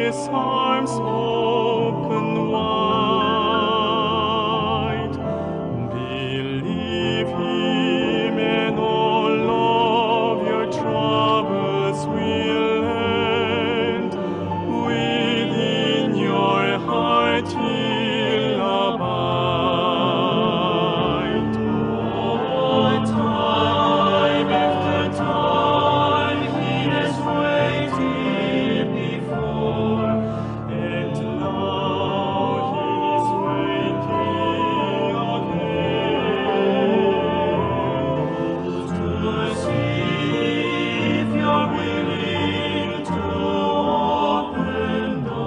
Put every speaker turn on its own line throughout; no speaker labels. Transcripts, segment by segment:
his arms open wide. Believe him and all of your troubles will end. Within your heart he'll abide. Oh, time after time he has waited before, and now he is waiting again to see if you're willing to open the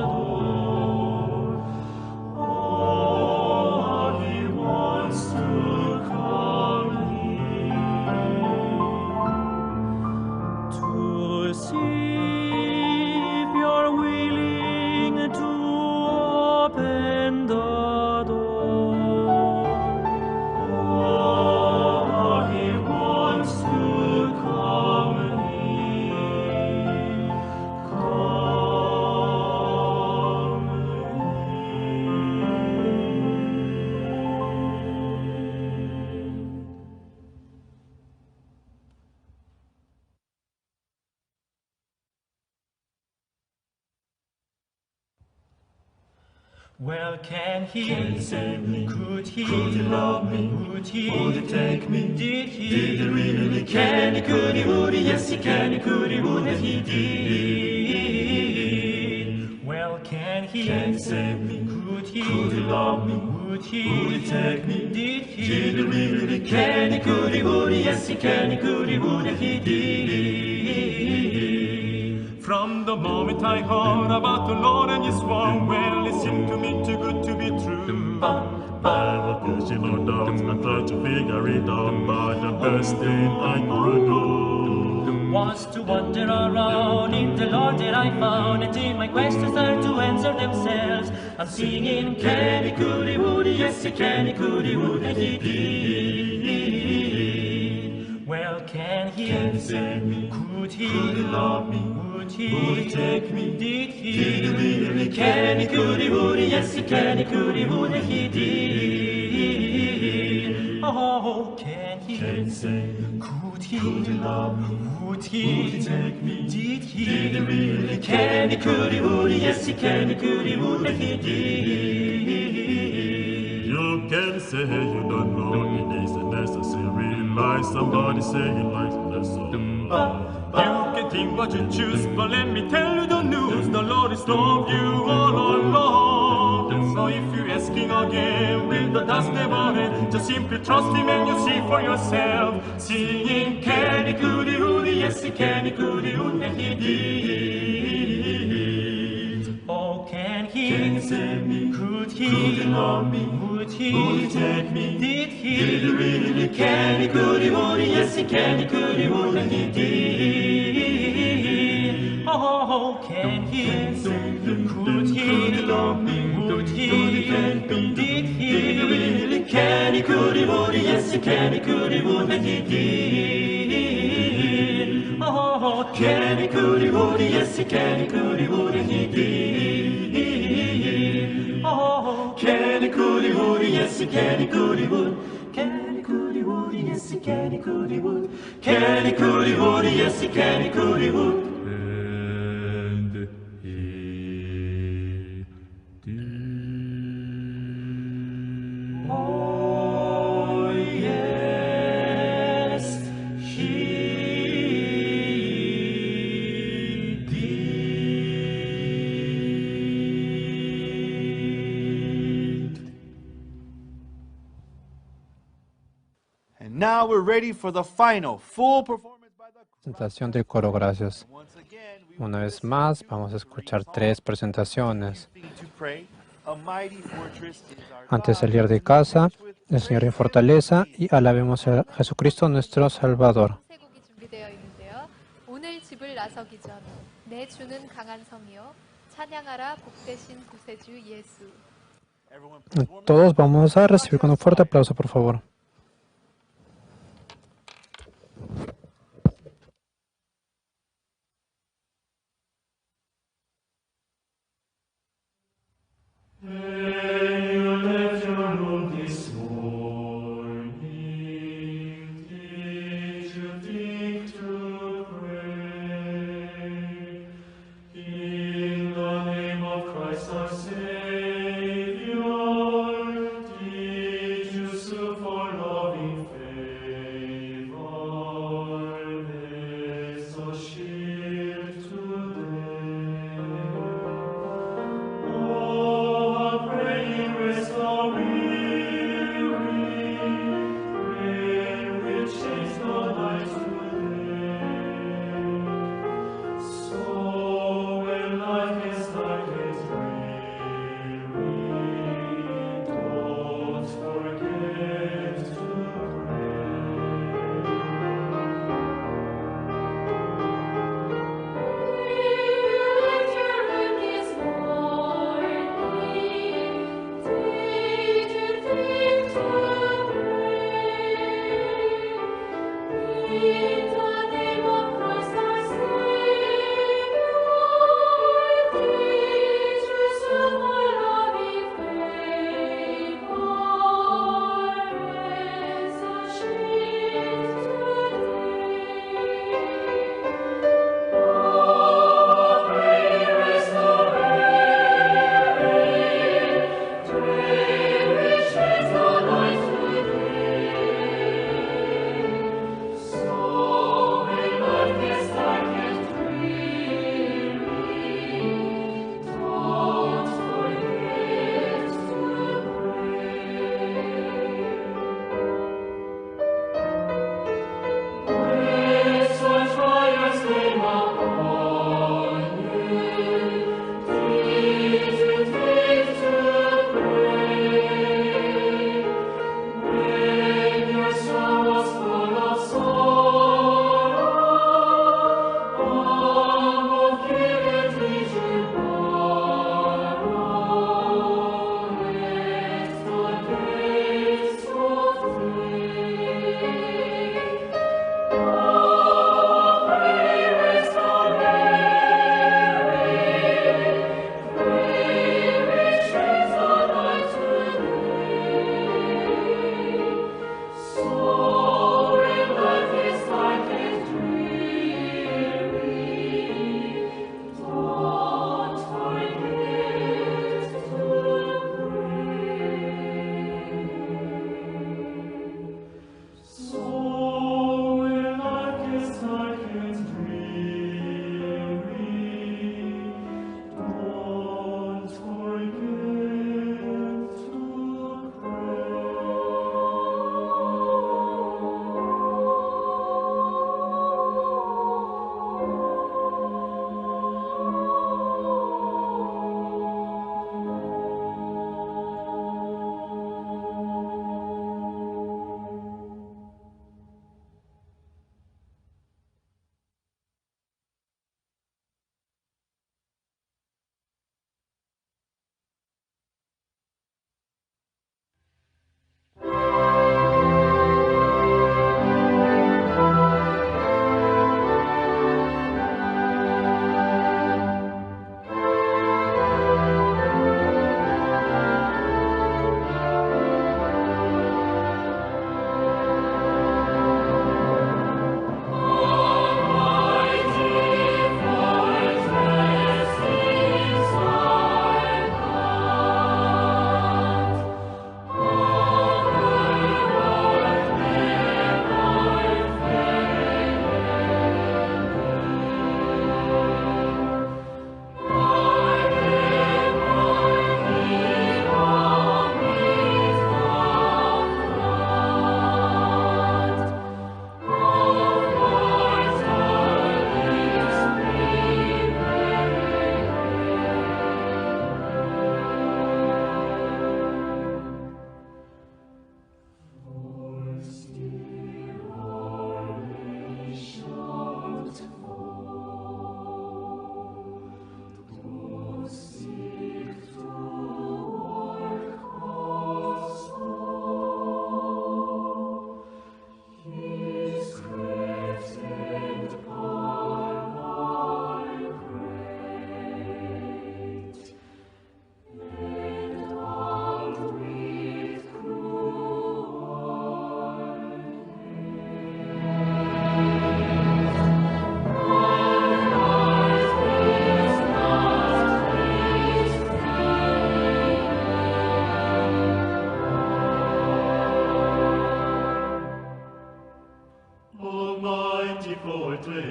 door. Oh, he wants to come in to see if you're willing to open the door. Oh, he wants to come in. Come in. Well, can he save me? Could he love me? Would he take me? Did he really? Can he? Could he? Would he? Yes, he can. He could. He would. And he did. Well, can he save me? Could he love me? Would he take me? Did he really? Can he? Could he? Would he? Yes, he can. He could. He would. And he did. From the moment I heard about the Lord and His word, well, it seemed to me too good to be true.
I was pushing no doubts and tried to figure it out, but the best thing I could do
Was to wander around in the Lord that I found, until my questions start to answer themselves. I'm singing, can he, could he, would he, yes he can he, could he, would and he did. Well, can he save me? Could he love me? Would he take me? Did he really? Can he, could he, would he, yes he can he, could he, would and he did. Oh, can he save me? Could he love me? Would he take me? Did he really? Can he, could he, would he, yes he can he, could he, would and he did.
You can say you don't know it isn't necessary. Like somebody saying like that's all.
You can think what you choose, but let me tell you the news. The Lord has loved you all along. So if you're asking again, will the dust never end? Just simply trust Him and you'll see for yourself. Singing, can he, could he, would he, yes he can he, could he, would and he did. Oh, can he save me? Could he love me? Would he take me? Did he really? Can he, could he, would he, yes he can he, could he, would and he did. Oh, can he save me? Could he love me? Would he take me? Did he really? Can he, could he, would he, yes he can he, could he, would and he did. Oh, can he, could he, would he, yes he can he, could he, would and he did. Oh, can he, could he, would he, yes he can he, could he, would. Can he, could he, would he, yes he can he, could he, would. Can he, could he, would he, yes he can he, could he, would.
And he did.
Oh, yes, he did.
And now we're ready for the final full performance by the
Presentación del coro, gracias.
Once again, we
Una vez más, vamos a escuchar 3 presentaciones.
to pray. A mighty fortress is our
Antes de
God.
salir de casa, el Señor en fortaleza y alabemos a Jesucristo nuestro Salvador.
세 곡이 준비되어 있는데요. 오늘 집을 나서기 전 내 주는 강한 성이요 찬양하라 복되신 구세주 예수.
Everyone, please, one more
Todos vamos a recibir con un fuerte aplauso, por favor.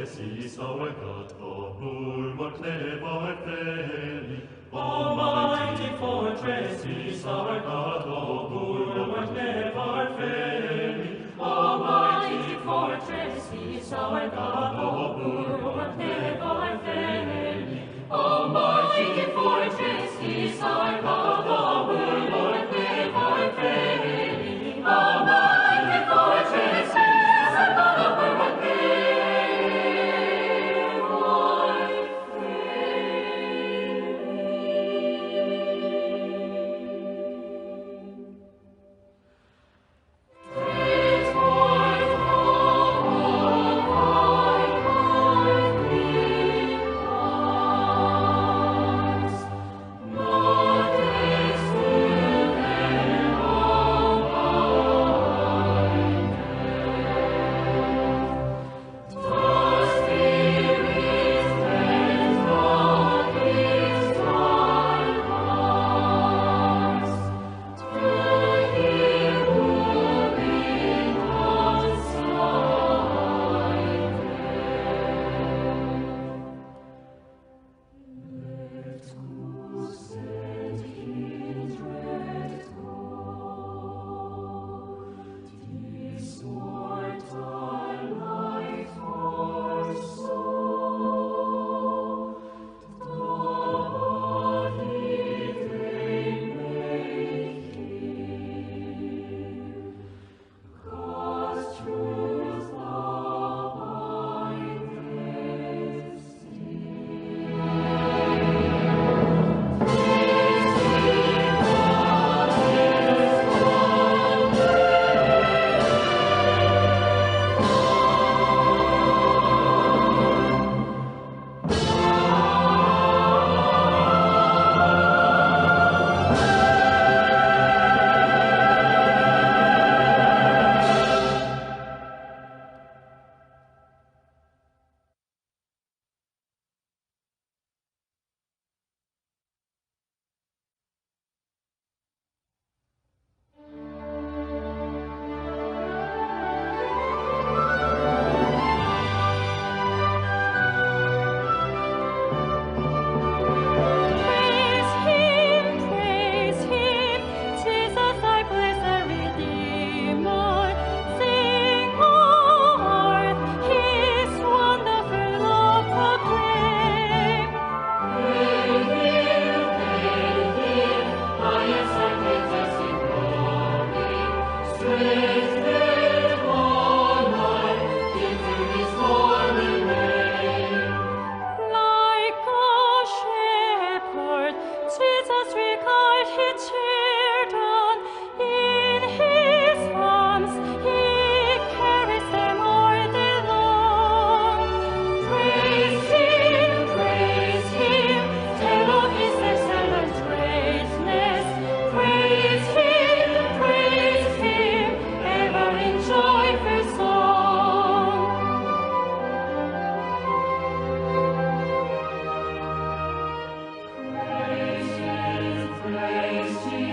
precis our God, och bulwark never failing.
Almighty fortress is our God, oh, bulwark never failing. Almighty fortress is our God, oh, bulwark never failing. Almighty fortress is our God, oh, bulwark never failing. Almighty fortress is our God, oh, bulwark never failing. Praise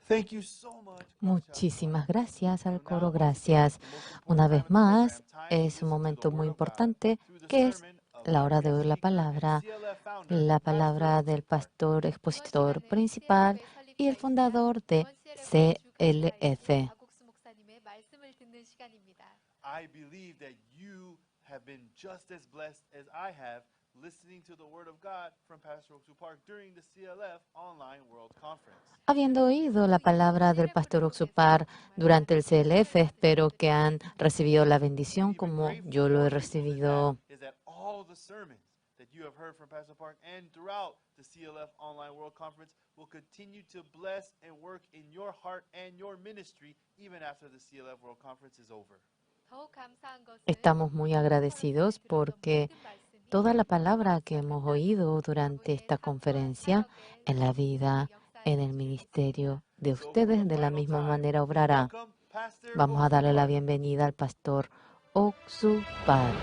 Thank you so much.
Muchísimas gracias al coro, gracias. Una vez más, es un momento muy importante que es la hora de oír la palabra del pastor expositor principal y el fundador de CLF.
I believe that you have been just as blessed as I have listening to the Word of God from Pastor Oxu Park during the CLF Online World Conference.
Habiendo oído la palabra del pastor Oxupar durante el CLF, espero que han recibido la bendición como yo lo he recibido.
Is that all the sermons that you have heard from Pastor Park and throughout the CLF Online World Conference will continue to bless and work in your heart and your ministry even after the CLF World Conference is over.
Estamos muy agradecidos porque toda la palabra que hemos oído durante esta conferencia en la vida, en el ministerio de ustedes, de la misma manera obrará. Vamos a darle la bienvenida al pastor Oxupar.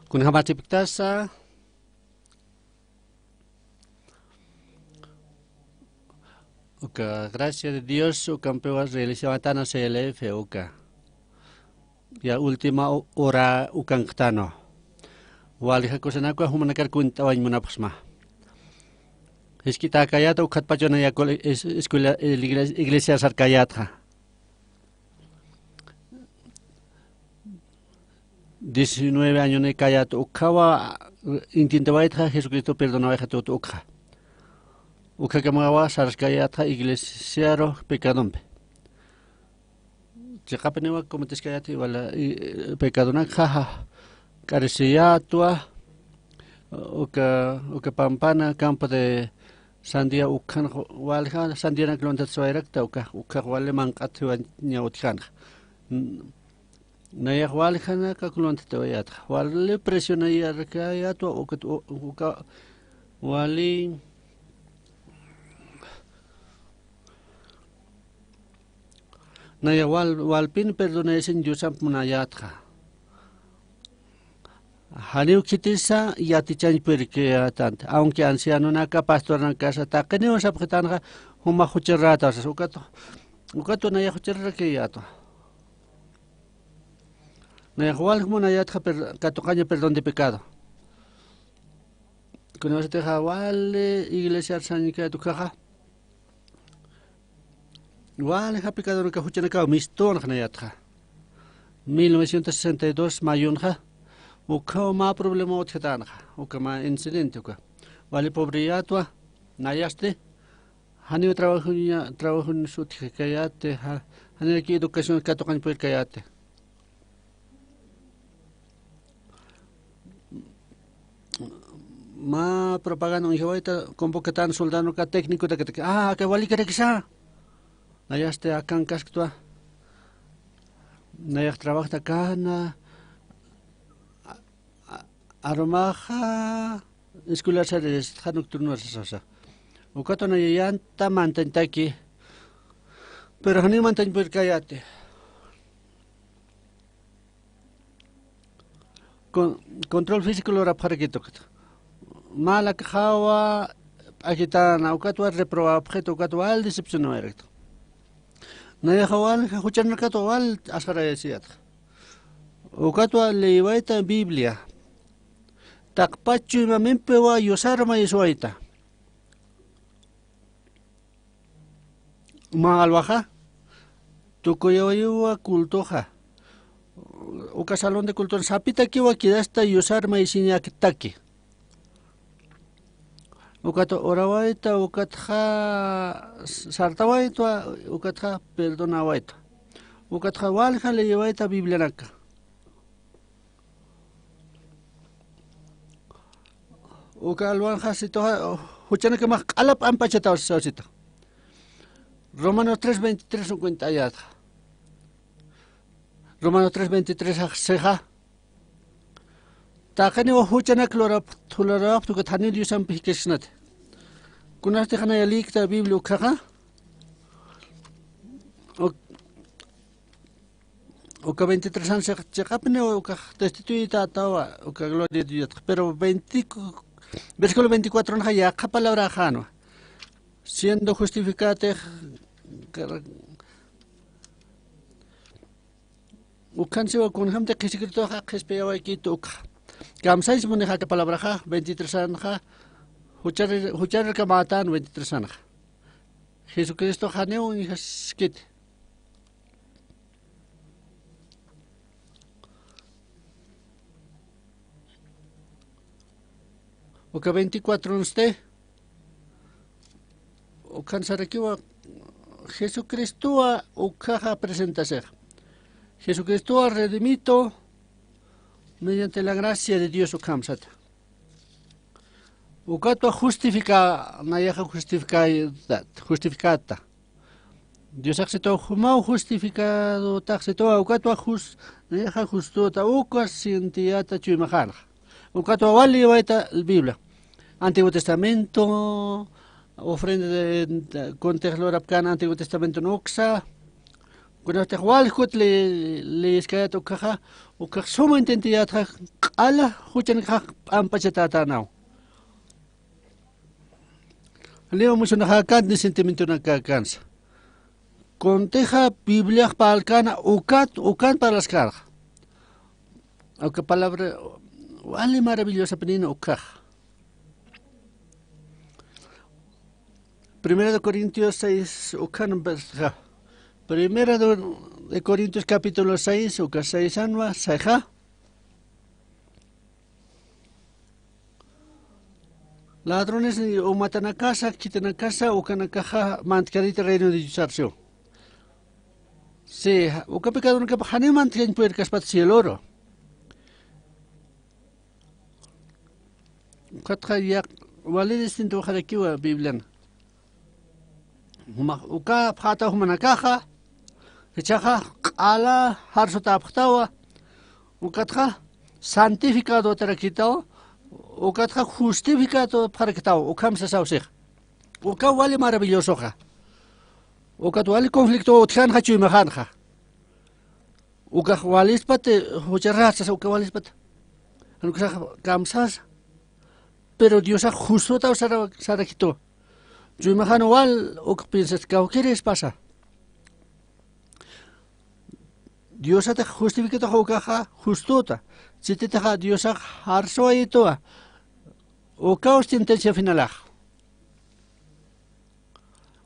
Con Hamatiptasa, gracias de Dios, campeón realizaba tan CLF, ya última hora ucangtano. Walija cosanacua humanakar cuenta o munapsma. Es que ta callata ucat pachona ya escuela iglesia sarcayata. 19 años ne kayat ukawa intentaba itra Jesucristo perdonaba a todo ukha. Ukha kamawa sarskayata iglesiaro pecadompe. Chakapenewa como teskayati wala pecadona jaja careciatua uka pampana campo de sandia ukhan walha sandia na klonta soirakta ukha wale manqatu nyautkan. Naya wali khana ka kulon te wayat wali presiona ya ya to uka wali naya wal pin perdona sin yusam munayat kha haniu kitisa ya tichan perke atant aunque anciano na ka pastor na casa ta keneo sapkhatan huma khucherata ukato naya khucherra ke ya to na igual como na yatja catocaña perdón de pecado. Con eso te wale iglesia sanica tu caja. Wale ha pecado no cajuchana ka miston na yatja. 1962 mayunja. Uka ma problema otjetanja. Uka ma incidente uka. Wale pobriatua na yaste. Hani trabajo en su kayate. Hani aquí educación catocaña per kayate. Ma propaganda un hijoita convocatan soldado ka técnico de que que wali que sa na ya este akan kasktua na ya trabaja kana aromaja escuela seres nocturno esa ukato na yanta mantentaki pero hani manten per kayate control físico lo rapare que toca mala kawa agitana ukatwa reproba objeto ukatwa al decepcionó erecto na ya hawal huchan mercato al asara yesiat ukatwa leiwaita biblia takpachu mamempewa yosarma yesuaita Malwaja, Tucoyoyua cultoja. Uka salón de cultura sapita kiwa kidasta yusar maisinya kitaki. Ukato orawaita ukatja sartawaita ukatja perdonawaita. Ukatja walja le llevaita biblianaka. Uka alwanja sitoja huchana que más alap ampachetao sosito. Romanos 3:23 ayat. Romanos 3:23 seja. Takani wa huchana klorap tularap tu kathani yusam pikesnat. Kunaste khana yalik ta Biblia ukhaga. Oka 23 años se capne oka destituida tawa oka gloria de Dios. Pero 20 versículo 24 no ya palabra jano. Siendo justificate ukan se con hamte que se grito ha que espera aquí toca. Kamsais maneja que palabra ja 23 años ja huchar que matan 23 años. Jesucristo janeo y skit. Oka 24 usted o cansar aquí wa Jesucristo o caja presentacer. Jesucristo redimito mediante la gracia de Dios o camsat. O cato justifica nayaja justificata. Dios acceto humao justificado taxeto o cato nayaja justo ta o sintiata chuimajar. O cato wali waita la Biblia. Antiguo Testamento, ofrenda de contexto rapcan Antiguo Testamento noxa. Cuando te igual hut le escaya to caja o que suma intentía tra ala huchan caja ampachetata now. Leo mucho na hakan de sentimiento na cansa. Conteja Biblia palcana ukan para las cargas. Aunque palabra vale maravillosa penina ukaja. Primera de Corintios 6, Primera de Corintios capítulo 6, uka 6 anua, saija. Ladrones o matan a casa, quitan a casa, uka na caja, mantcarita reino de Dios. Sí, uka pecado no capajane mantcan puercas pat cieloro. Ukatja yak, wale distinto jarakiwa Bibliana. Uka pata humana caja, echaja ala harsota ptawa, ukatja santificado teraquitao, ukatja justificado para quitao, ukam se sausig. Uka wali maravilloso ja. Ukat wali conflicto utjan hachu imahanja. Uka walis pate hucherrasas uka walis pate. Anuka kamsas, pero Dios ha justo tao saraquito. Yo imagino igual o que piensas que quieres pasa. Dios te justifica tu caja justota. Si te deja Dios harso ahí toa. O caos intención final.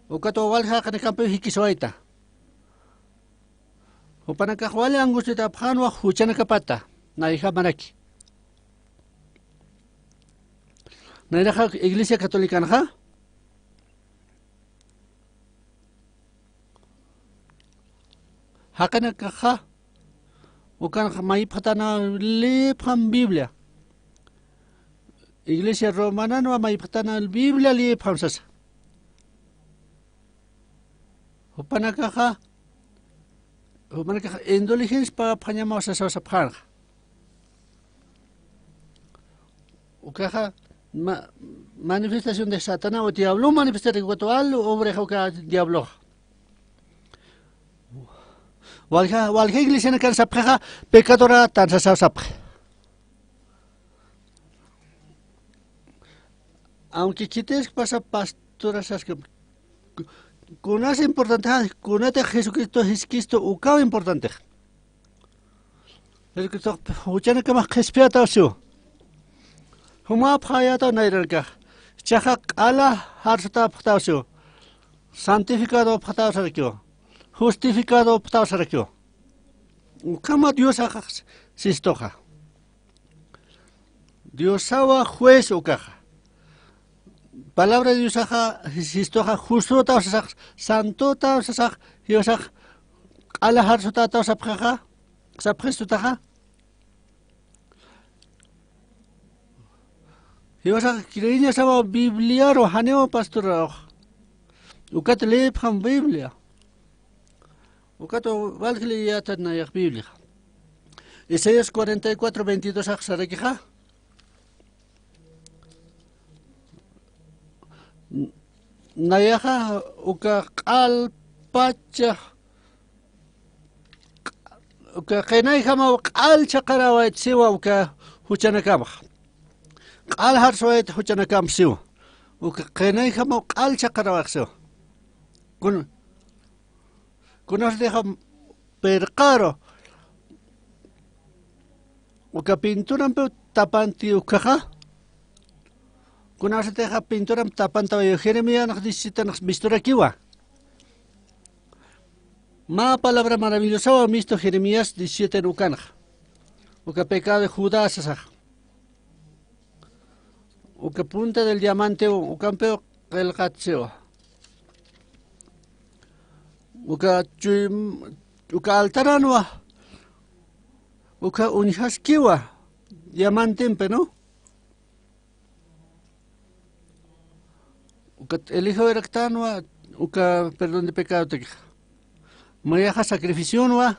O que tu igual ja que campo hikisoita. O para que igual angustia te apjano a huchana capata. Na hija manaki. Na hija iglesia católica ja. Hakana caja, o can mai patana le pam Biblia. Iglesia romana no mai patana Biblia le pamsas. O pana caja, o pana caja indulgencia para pañamos a sa panja. O caja manifestación de Satanás o diablo manifestar igual o obreja o diablo. Walga iglesia na kan sapja pecadora tan sa sapja. Aunque quites pasa pastora sas que con es importante con este Jesucristo ucao importante. El que huchana que más respeta su. Huma phaya ta nairka. Chahak ala harta phta su. santificado pataw sarakyo, justificado pataw sarakyo. Kama Dios sistoja. Dios awa juez ukaja. Palabra de Dios sistoja justo taw sasak, santo taw sasak, yosak alahar suta taw sapjaja, sapjestutaja. Yosak kirinya sama Biblia ro haneo pastor. Ukat leephan Biblia. Ukat valgli yatat na yak Biblia. Isaías 44:22 sarakija. Nayaha uka qalpacha uka qenay kama qal chaqarawait siwa uka huchanakama qal harswait huchanakam siwa uka qenay kama qal chaqarawak siwa kunas deja perqaro uka pinturan pe tapanti ukaja kunas deja pinturan tapanta Jeremías nos dice nos mistura kiwa. Ma palabra maravillosa ha visto Jeremías 17 nukan. Uka pecado de Judas asa. Uka punta del diamante ukampeo el gatseo. Uka altaranwa. Uka unhaskiwa diamante no. El hijo de Ractanua, uka perdón de pecado te María sacrificio no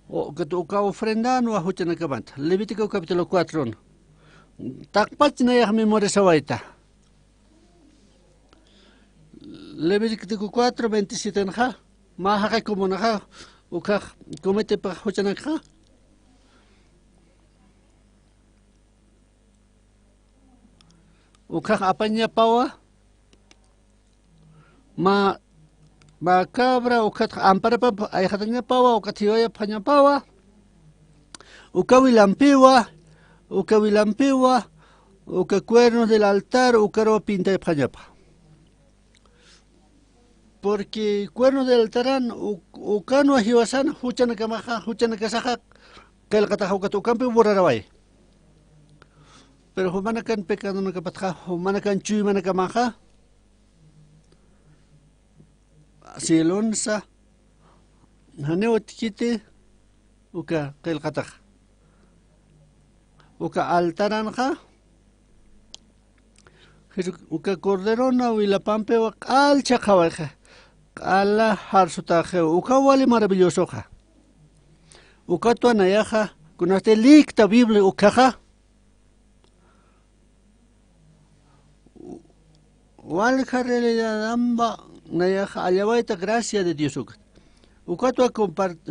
o que uka ofrenda no huchana kabanta. Levítico capítulo 4. Takpach na ya memoria sawaita. Levítico 4:27 ja. Maha como na uka comete pa huchana ka. Uka apanya pawa ma cabra uka ampara pa ay hatanya pawa uka tiyoya panya pawa uka wilampiwa uka cuernos del altar uka ro pinta de panya pa porque cuernos del altarán uka no hiwasan huchana kamaja huchana kasaja kel kata uka tukampi burarawai. Pero humana kan pecado no kapatja, humana kan chui mana kamaja. Silonsa haneo tikite uka kel kataj. Uka altaranja. Uka corderona la pampe al chajawaja. Ala harsutaje uka wali maravilloso ja. Uka tuanayaja kunaste likta Biblia ukaja. Wal carrera amba naya alabaita gracia de Dios ukatua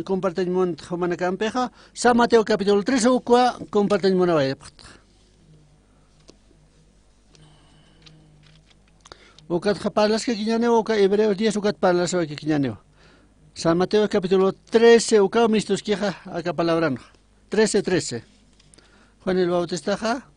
compartimos humana campeja San Mateo capítulo 3 ukwa compartimos na ukat palas que quiñaneo uka Hebreos 10 ukat palas que quiñaneo San Mateo capítulo 13 uka mistos queja acá palabran 13:13 Juan el Bautista ja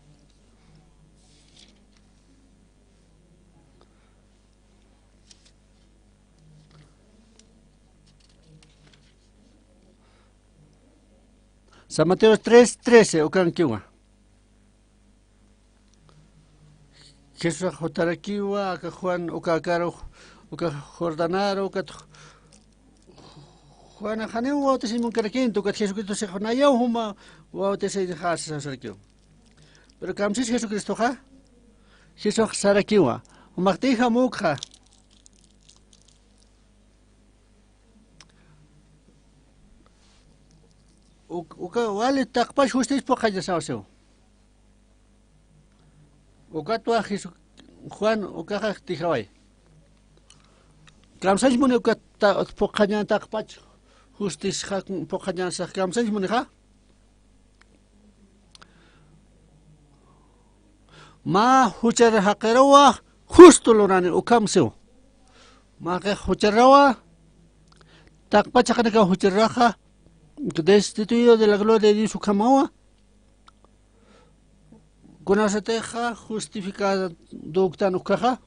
San Mateo 3:13 ukan kiwa. Jesús jotarakiwa aka Juan uka karo uka Jordanaro uka Juan haneu bautisimon karakinto uka Jesucristo se jonaya huma bautise hasa sarkiu. Pero kamsis Jesucristo ja Jesús sarakiwa umaktija mukha uka wale takpash justice po kaya sao. Uka tua Juan uka tijawai. Kamsaj mune uka po kanya takpash justice po kanya sa kamsaj mune ha. Ma huchar haqerawa justo lorani ukamseu. Ma ke hucharawa takpash kana ka hucharaha destituido de la gloria de Dios ukamawa con esa teja justificada doctan ukaja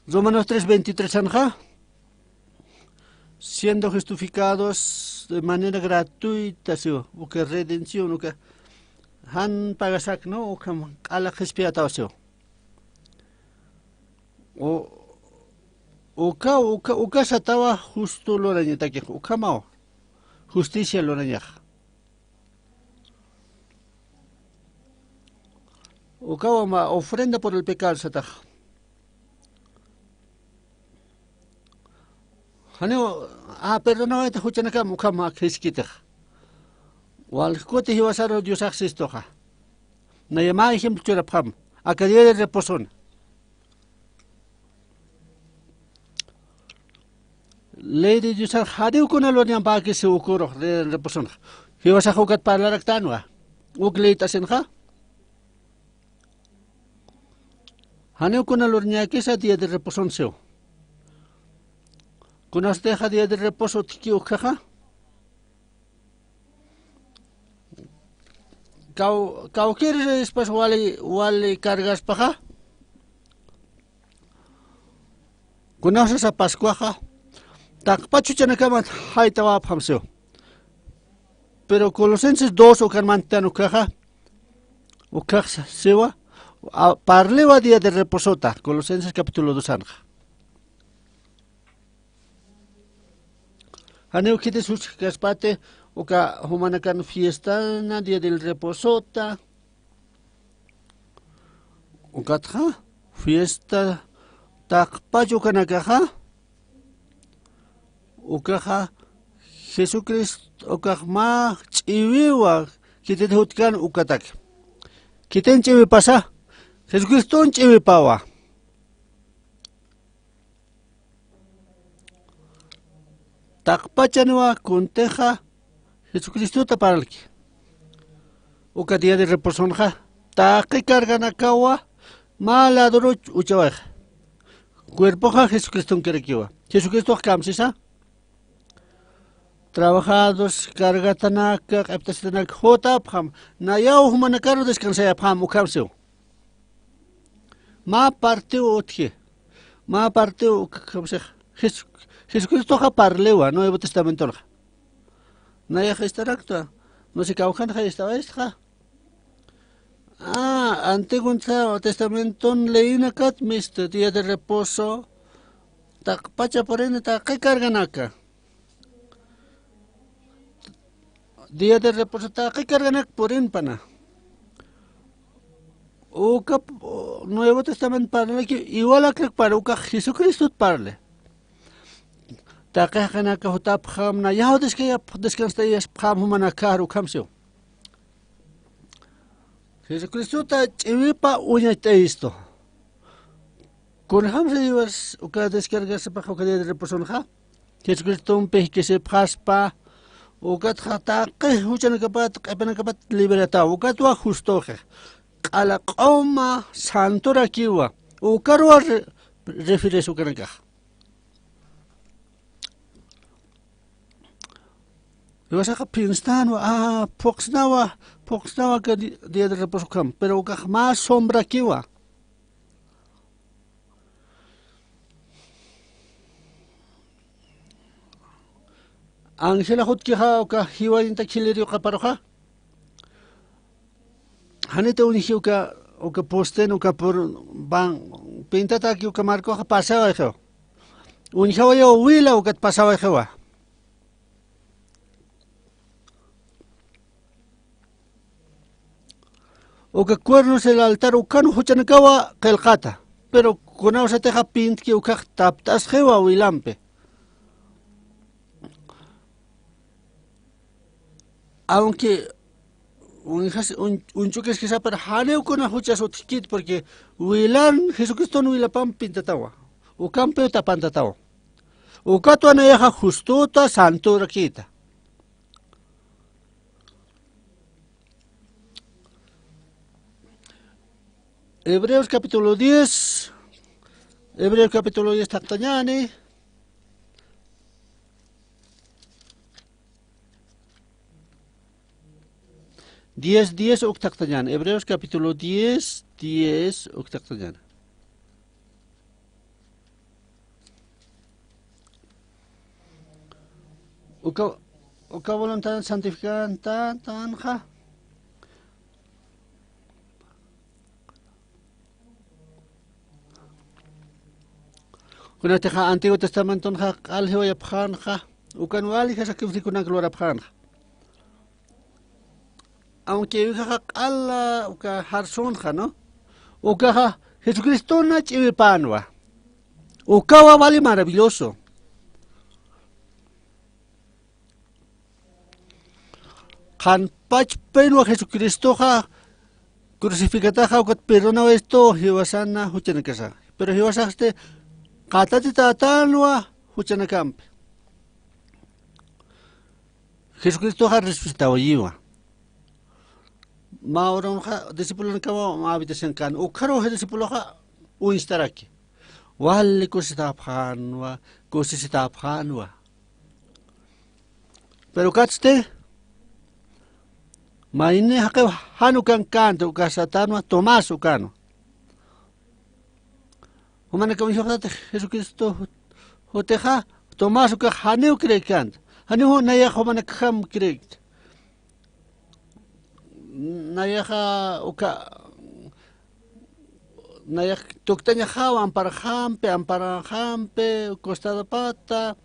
Romanos 3:23 anja. Siendo justificados de manera gratuita, ¿sí? O que redención, o que han pagasak, ¿no? O que ala expiatado, ¿sí? O que sataba justo lo rañeta que o camao justicia lo raña. O ma ofrenda por el pecado satah. Haneo perdona esta huchana kam kama kriskita. Wal kote hiwasaro Dios existoja. Na yama ejemplo chura pam. Acadía de reposón. Ley de Dios hadiu kuna lo niam pa que se ocurro de reposón. Hiwasa hukat para la tanwa. Uglita senja. Haneo kuna lo nia que esa día de reposón seo. Kuna deja día de reposo tiki ukaja. Kau quieres después wale cargas paja. Kuna sa pascuaja. Tak pachuchana kaman haitawa pamseo. Pero Colosenses 2 o carmantan ukaja. Ukaja sewa. Parlewa día de reposota. Colosenses capítulo 2 anja. Haneu kite sus kaspate oka humanakan fiesta na día del reposota. Okatja fiesta takpacho kanakaja. Okaja Jesucristo okajma chiwiwa kite hutkan ukatak. Kiten chiwi pasa. Jesucristo chiwi pawa. Takpachanua kunteja Jesucristo tapalki. Uka día de reposonja. Taki carganakawa maladoro uchawaja. Cuerpoja Jesucristo kerekiwa. Jesucristo kamsisa. Trabajados cargatanaka aptastanak jota pham. Nayao humanakaro descansaya pham ukamseo. Ma parte otje. Ma parte ukamsej. Jesucristo ha parlewa, Nuevo Testamento. Naya gestaracta, no se caujan estaba esta. Antiguo Testamento leína cat mister día de reposo. Tak pacha porene ta que carganaka. Día de reposo ta que carganak poren pana. Uka Nuevo Testamento parle que igual a que para uka Jesucristo parle. Takahana kahota pham na yaho descansta yas pham humana karu kamseo. Jesucristo ta chivipa uña isto. Con hamse divas uka descargarse pa uka de reposonja. Jesucristo un pej que se phaspa uka tata que huchana kapat kapana kapat liberata uka tu justoje. Ala qoma santora kiwa uka ro refieres uka naka. Vas a pensar, poxnawa que día de reposo cam, pero que más sombra que va. Angela hot que ha o que hiwa inta chilerio caparoja. Hanete unijo que o que posten o que por ban pintata que o que marco pasaba eso. Unijo yo huila o que pasaba eso. O que cuernos el altar ukano huchanakawa kelkata, pero con se teja pint que ukaj taptas jewa wilampe. Aunque un chuques que saber haneu con huchas otkit porque wilan Jesucristo no wilapam pintatawa. Ukampe tapantatawa. Ukato anayaja justuta santo rakita. Hebreos capítulo 10. Hebreos capítulo 10 taktañani. Diez octactañani. Hebreos capítulo 10 octactañani. uka voluntad santificada tan ja. Kuna teja Antiguo Testamento ja aljo ya panja. Ukan wali ja sacrificio gloria panja. Aunque uka alla uka harsonja, ¿no? Uka Jesucristo na chivipanwa. Uka vale maravilloso. Han pach pero Jesucristo ja crucificata ja ukat perdona esto hiwasana huchanakasa. Pero hiwasaste katati tatanwa huchanakampe. Jesucristo ha resucitado yiwa. Mauron ha discípulo nakawa maabitasen kan ukaro ha discípulo ha uinstaraki. Wali kusitaphanwa. Pero katste maine ha hanukan kanto kasatanwa Tomás ukano. Humana kami hokate Jesucristo hoteja Tomás uka haneu krekant. Haneu naya humana kham krekt. Naya uka naya toktanya hawa ampara hampe costado pata.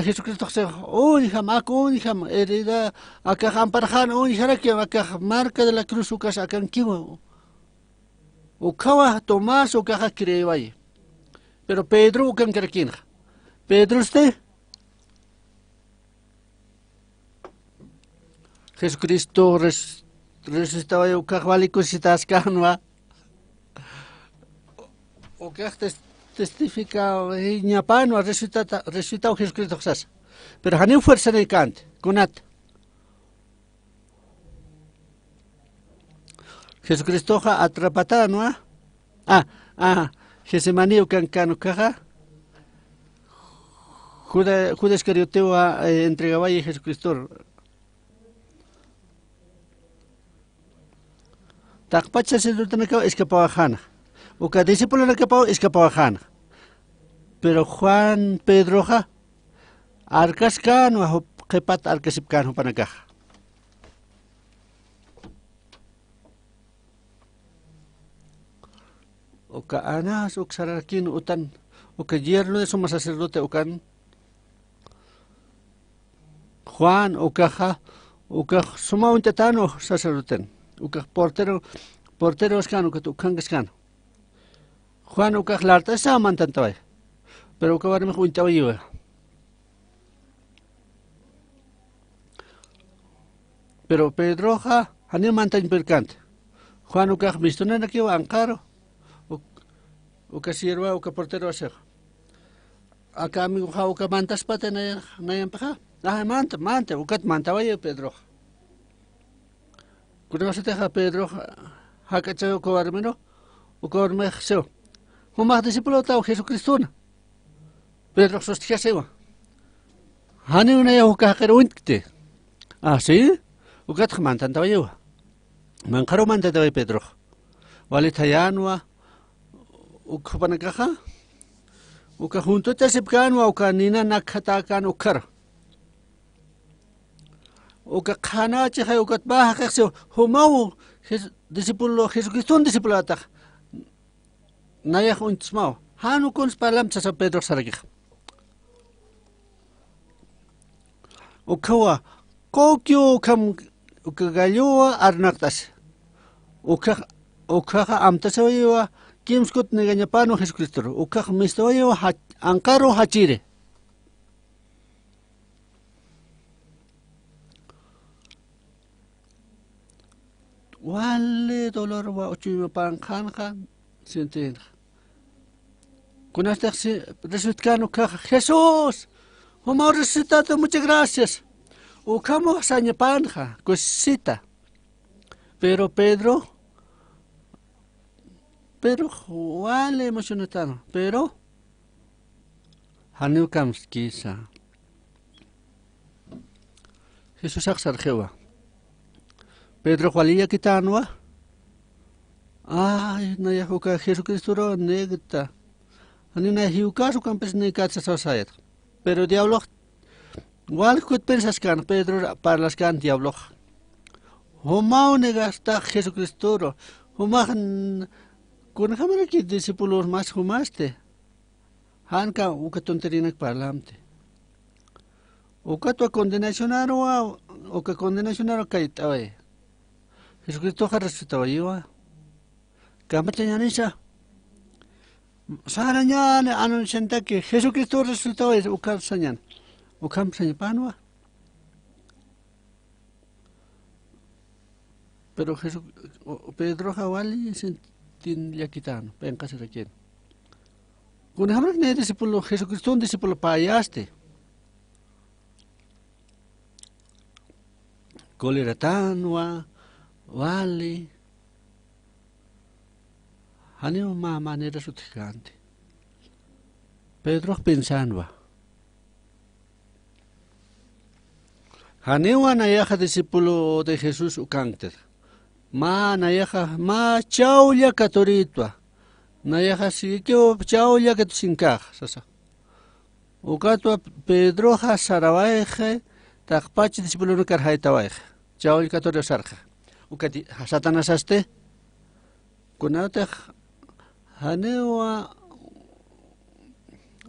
Jesucristo se unijam herida acá amparajan unijaraki acá marca de la cruz ukas akan kiwa. Ukawa Tomás ukaja creyay. Pero Pedro ukan kerakin. Pedro usted Jesucristo resucitaba ukaj vali cositas kanwa. Ukaj testifica ñapano resucitado Jesucristo sas. Pero hanin fuerza de cante, kunat. Jesucristo ha atrapata no. Jesemani ukan kanu kaja. Judas Iscariote entregaba a Jesucristo. Takpacha se dutanaka escapaba jana. Uka discípulo escapaba jana. Pero Juan Pedro ja arcascan o kepat arcasipcan panakaj. Uka anas uksarakin utan uka yerno de sumo sacerdote ukan Juan uka suma un tetano sacerdoten. Uka portero escano que tu cangascano. Juan uka larta sa mantantaway. Pero uka warme juntaway yo. Pero Pedro ja hanin mantan percante. Juan uka mistuna na kiwa ankaro. Uka sirwa uka portero asek. Aka amigo ja uka mantas pate na yampaja. Manta ukat mantaway Pedro. Kuna masate Pedro hakachayo ko armeno o ko arme xeo. Humah discípulo tao Jesucristo. Pedro sostia sewa. Hani una ya uka keruinte. Sí? Ukat mantan tayo. Mankaro mantan tayo Pedro. Wali tayanwa uka panakaha. Uka junto tasipkanwa uka nina nakatakan ukar. Uka kana chihay ukat baha kaxo humau discípulo Jesucristo discípulo atak naya untsmao hanu kons palam sa Pedro saragih ukawa kokyo kam ukagayoa arnaktas uka amtasawa kimskut neganyapano Jesucristo uka mistawayo ankaro hachire. Wale dolor wa ochu pankhanja sienten. Con este resucitano Jesús. Hemos resucitado, muchas gracias. Ukamo saña panja, cosita. Pero Pedro wale emocionatano, pero hanu kamskisa. Jesús aksarjewa. Pedro Jualilla Kitanwa. Naya huka Jesucristo negta. Ani na hiuka su campes ne katsa society. pero diablo wal kut pensas kan Pedro parlas kan diablo humau negas ta Jesucristo human kun hamara ki discípulos más humaste hanka uka tonterinak parlamte uka to condenacionaro uka condenacionaro kaitawe Jesucristo resucitó iwa Campañanisha Sarañan anuncianta que Jesucristo resucitó es ukam sañan ukam sañpanwa pero Pedro Jawali sin yakitano penca se requiere con hamrak ne discípulo Jesucristo un discípulo payaste coleratanwa wali Haneo manera suticante. Pedro pensando. Haneo anayaja discípulo de Jesús ucánter. Ma anayaja ma chaulia catorita. Nayaja si que chaulia que tusincaj sasa. Ucatua Pedro ha sarawaje takpach discípulo no carhaitawaje. Chaul catorio sarja. Ucati Satanás aste. Kunate Hanewa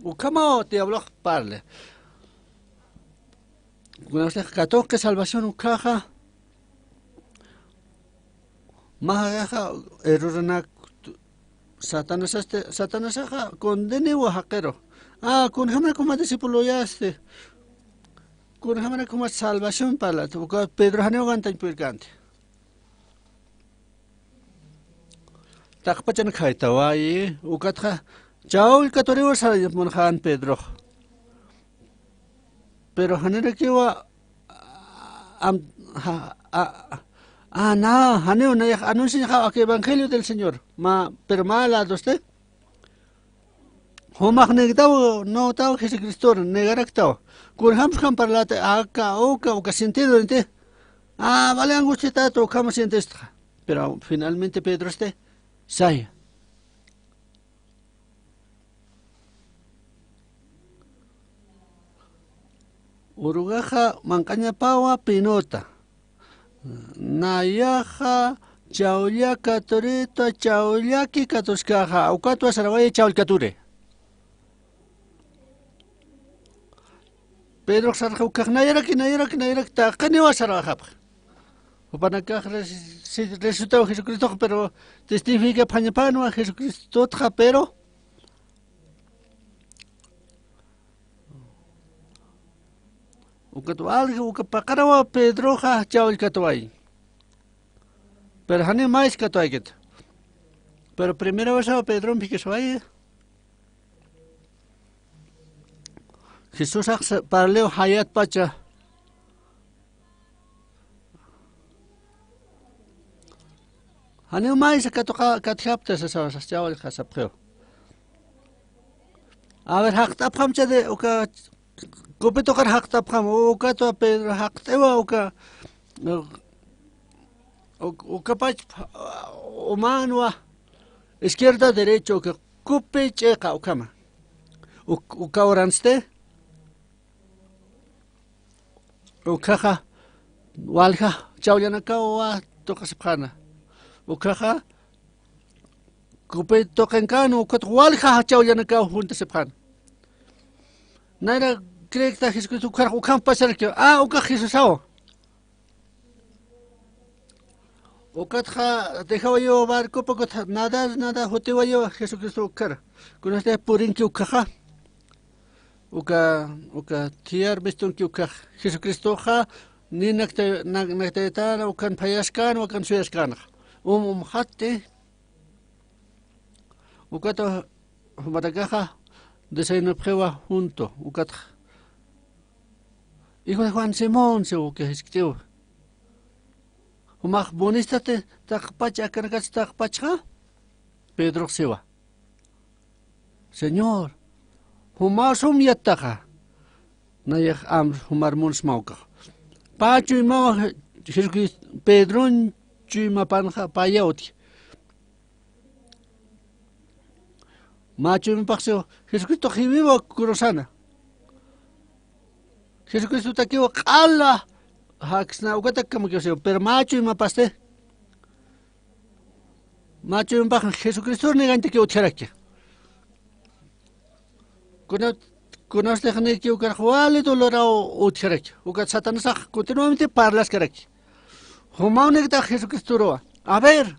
ukama te hablo parle. Cuando se cató que salvación ukaja mahaja erorana Satanás condene wa haquero. Con hamra como discípulo ya con hamra como salvación para la Pedro Hanewa ganta impurgante. Takpachan kaitawai ukatha chaul katoriwa sa monhan Pedro pero hanera kiwa na haneo na anuncia el evangelio del Señor pero mala doste homagnegtao no tao Jesucristo negaraktao kun hamskam parlate aka oka sentido ente vale angustia tato kama sientes pero finalmente Pedro Saya. Urugaja mancaña pawa pinota. Nayaja chaulia catorita chauliaki catoskaja. Aucatua sarawaya chaulcature. Pedro sarja ukagnayarak ta kaniwa sarawajap. Upanacaj resultado Jesucristo, pero testifica pañapano a Jesucristo, pero algo que pacarawa Pedro ha chaval catuay. Pero hani mais catuay pero primero vez a Pedro en pique soy. Jesús para leo hayat pacha. Hani mais katjapte se sa chaval khasapkheo. A ver haqtap khamche de oka Kopito kar haqtap kham oka to Pedro haqtewa oka pach omanwa izquierda derecho que kupe cheqa okama. Oka oranste okaja walja chawlyanaka wa tokasipkhana. Okaja kupe tokenkano walja chawlyanaka junta sepkhana. Naira cree que Jesucristo ukam pasar que uka Jesusao. Ukatja dejaba yo barco poco nada hotewa yo Jesucristo ukar. Con este purin que ukaja. Uka tiar bestun que uka Jesucristo ha ni nakte tara ukan payaskan ukan suyaskan. Hatte ukata matagaja desayuno prueba junto ukatja. Hijo de Juan Simón se que escribió. Umach bonistate takpacha kanakas takpacha. Pedro sewa. Señor, humasum yattaja. Nayah humar mons mauka. Pachu mau Jesucristo Pedro chuma panja payauti. Machu mi paxeo Jesucristo jiviva kurosana. Jesucristo takiwa qala haksna ukata como que se pero macho y mapaste. Macho y paja Jesucristo negante que utjaraki. Conos de que ukarhuale dolorao utjaraki. Ukat Satanás continuamente parlas karaki. Humao negta Jesucristo roa. A ver.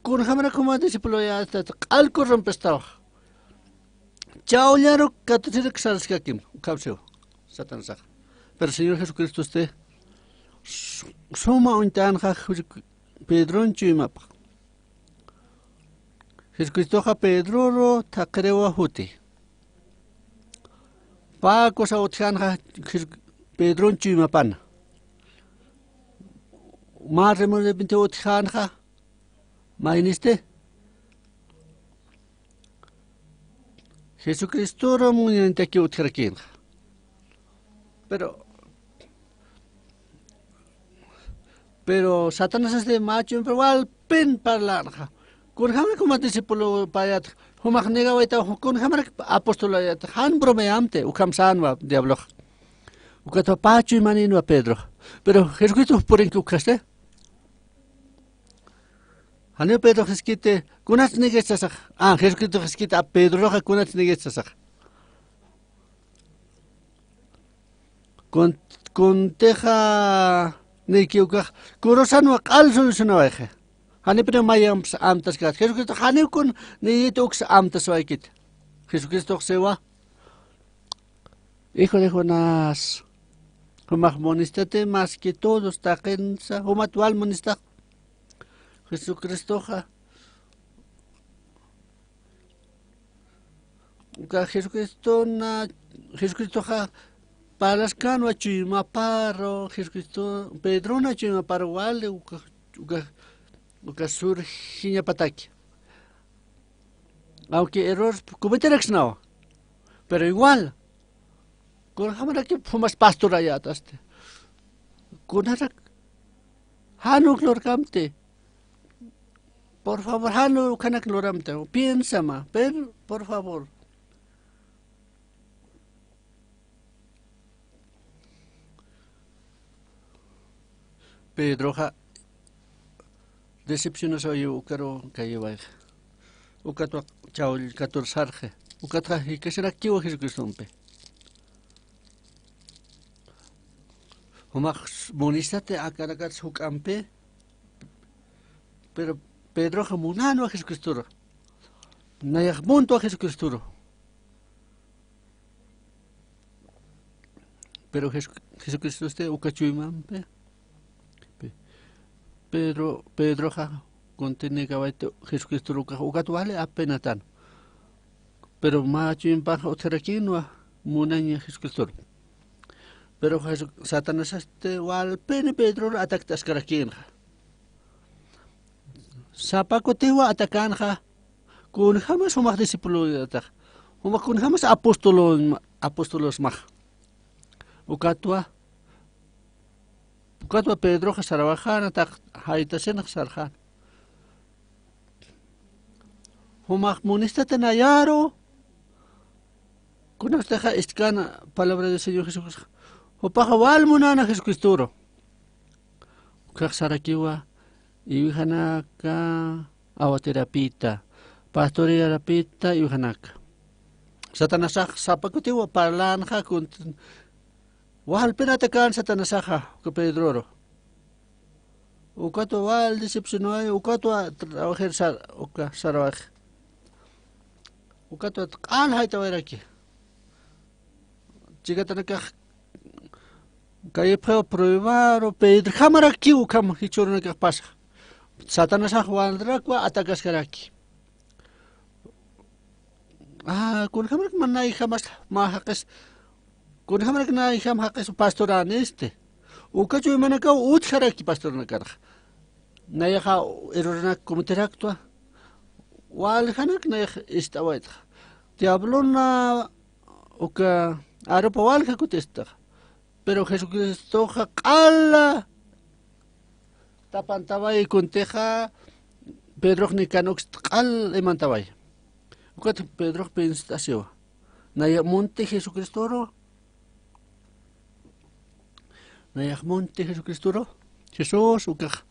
Con jamara como discípulo ya está algo rompestado. Chao llaro catusir xaras kakim. Kapseo. Satanás. Pero Señor Jesucristo usted suma un tanja Pedro chimapa. Jesucristo ha Pedro ro takrewa huti. Pa cosa otjanja Pedro chimapan. Marremos de 20 otjanja. Mainiste. Jesucristo ro munente que otjrakin. Pero Satanás es de macho, pero al pen parlar. Con jamás como discípulo payat, humag nega waita, con jamás apóstolo ayat, han bromeante, ukam sanwa diablo. Ukato pacho y manino a Pedro. Pero Jesucristo por en que ukaste. Haneo Pedro Jesquite, kunat negesasach. Jesucristo Jesquite a Pedro kunat negesasach. Con teja Nikiuka, Kurosano al solucionaje. Hanipre mayams amtas gat. Jesucristo Hanukun nitux amtas waikit. Jesucristo sewa. Hijo de Jonás. Humach monistate más que todos taquensa. Humatual monista. Jesucristo ja. Jesucristo ja. Palascano chima paro Jesucristo Pedro na chima paro wale uka surgiña pataki. Aunque errores cometerex no. Pero igual. Con jamara que fumas pastora ya taste. Con harak hanu glorkamte. Por favor, hanu kanak gloramte. Piensa ma, pero por favor. Pedro ha decepcionó soy ukaro kayewaj. Ukato chaul katur sarje. Ukatra y que será kiwa Jesucristo pe. Humach monistate akarakat sukampe. Pero Pedro ha munano a Jesucristo. Nayag monto a Jesucristo. Pero Jesucristo este ukachuimampe. Pedro ja contiene que Jesucristo vale apenas tan. Pero macho en paja oteraquino munaña Jesucristo. Pero Satanás este wal pene Pedro atactas caraquin. Sapaco tewa atacanja con jamás humach discípulo de atac. Humach con jamás apóstolos mach. Ukatua Pedro Jasarabajan atak haitasen Jasarjan. Humach munista tenayaro. Kuna esteja estkana palabra del Señor Jesús. Opaja wal munana Jesucristo. Kaxarakiwa iwihanaka awaterapita. Pastoria rapita iwihanaka. Satanás sapakutiwa parlaanja kun wal penatakan Satanasaja que Pedro. Ukato wal decepcionó, ukato trabajar sarwaj. Ukato al haita veraki. Chigatanaka kaya probar o Pedro jamara kiu kam hichorna que pasa. Satanasaja wal drakwa atakas karaki. Kun jamar manai jamas mahakes con jamás na hijam haqqes pastoran este. Ukachu manaka utjaraki pastorna karaj. Na yaha erorna cometeractua. Wal hanak na istawait. Diablona uka aropa wal hakutesta. Pero Jesucristo qala tapantawai kunteja Pedro nikanox qal emantawai. Ukat Pedro penstasio. Na monte Jesucristo Nayaj monte Jesucristo Jesús ukaj.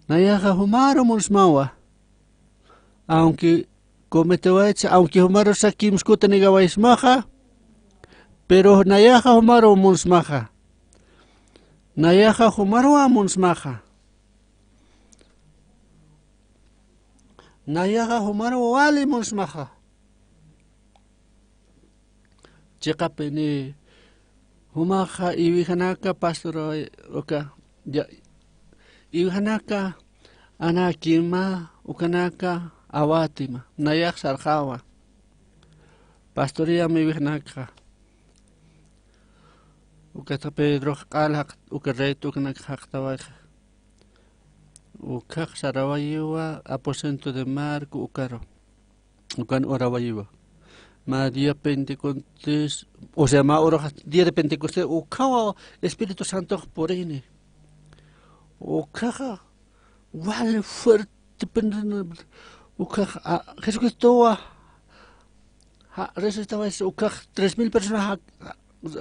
Nayaja humaro mulsmawa. Aunque cometewaitsa, aunque humaro sakim skuta nigawaismaja, pero nayaja humaro mulsmaja. Nayaja humaro amunsmaja. Nayaja humaro wali mulsmaja. Chekapeni humaja ibijanaka pastor oka ya ibijanaka anakima ukanaka awatima nayak sarjawa pastoría mi ibijanaka ukata Pedro qalaq ukaretu kanak haqtawa ukaq sarawayiwa aposento de Marco ukaro ukan orawayiwa ma día Pentecostés, o sea, ma ora día de Pentecostés, o kawa Espíritu Santo por ene. O kaja vale fuerte o kaja Jesucristo ha resistaba eso, o kaja 3,000 personas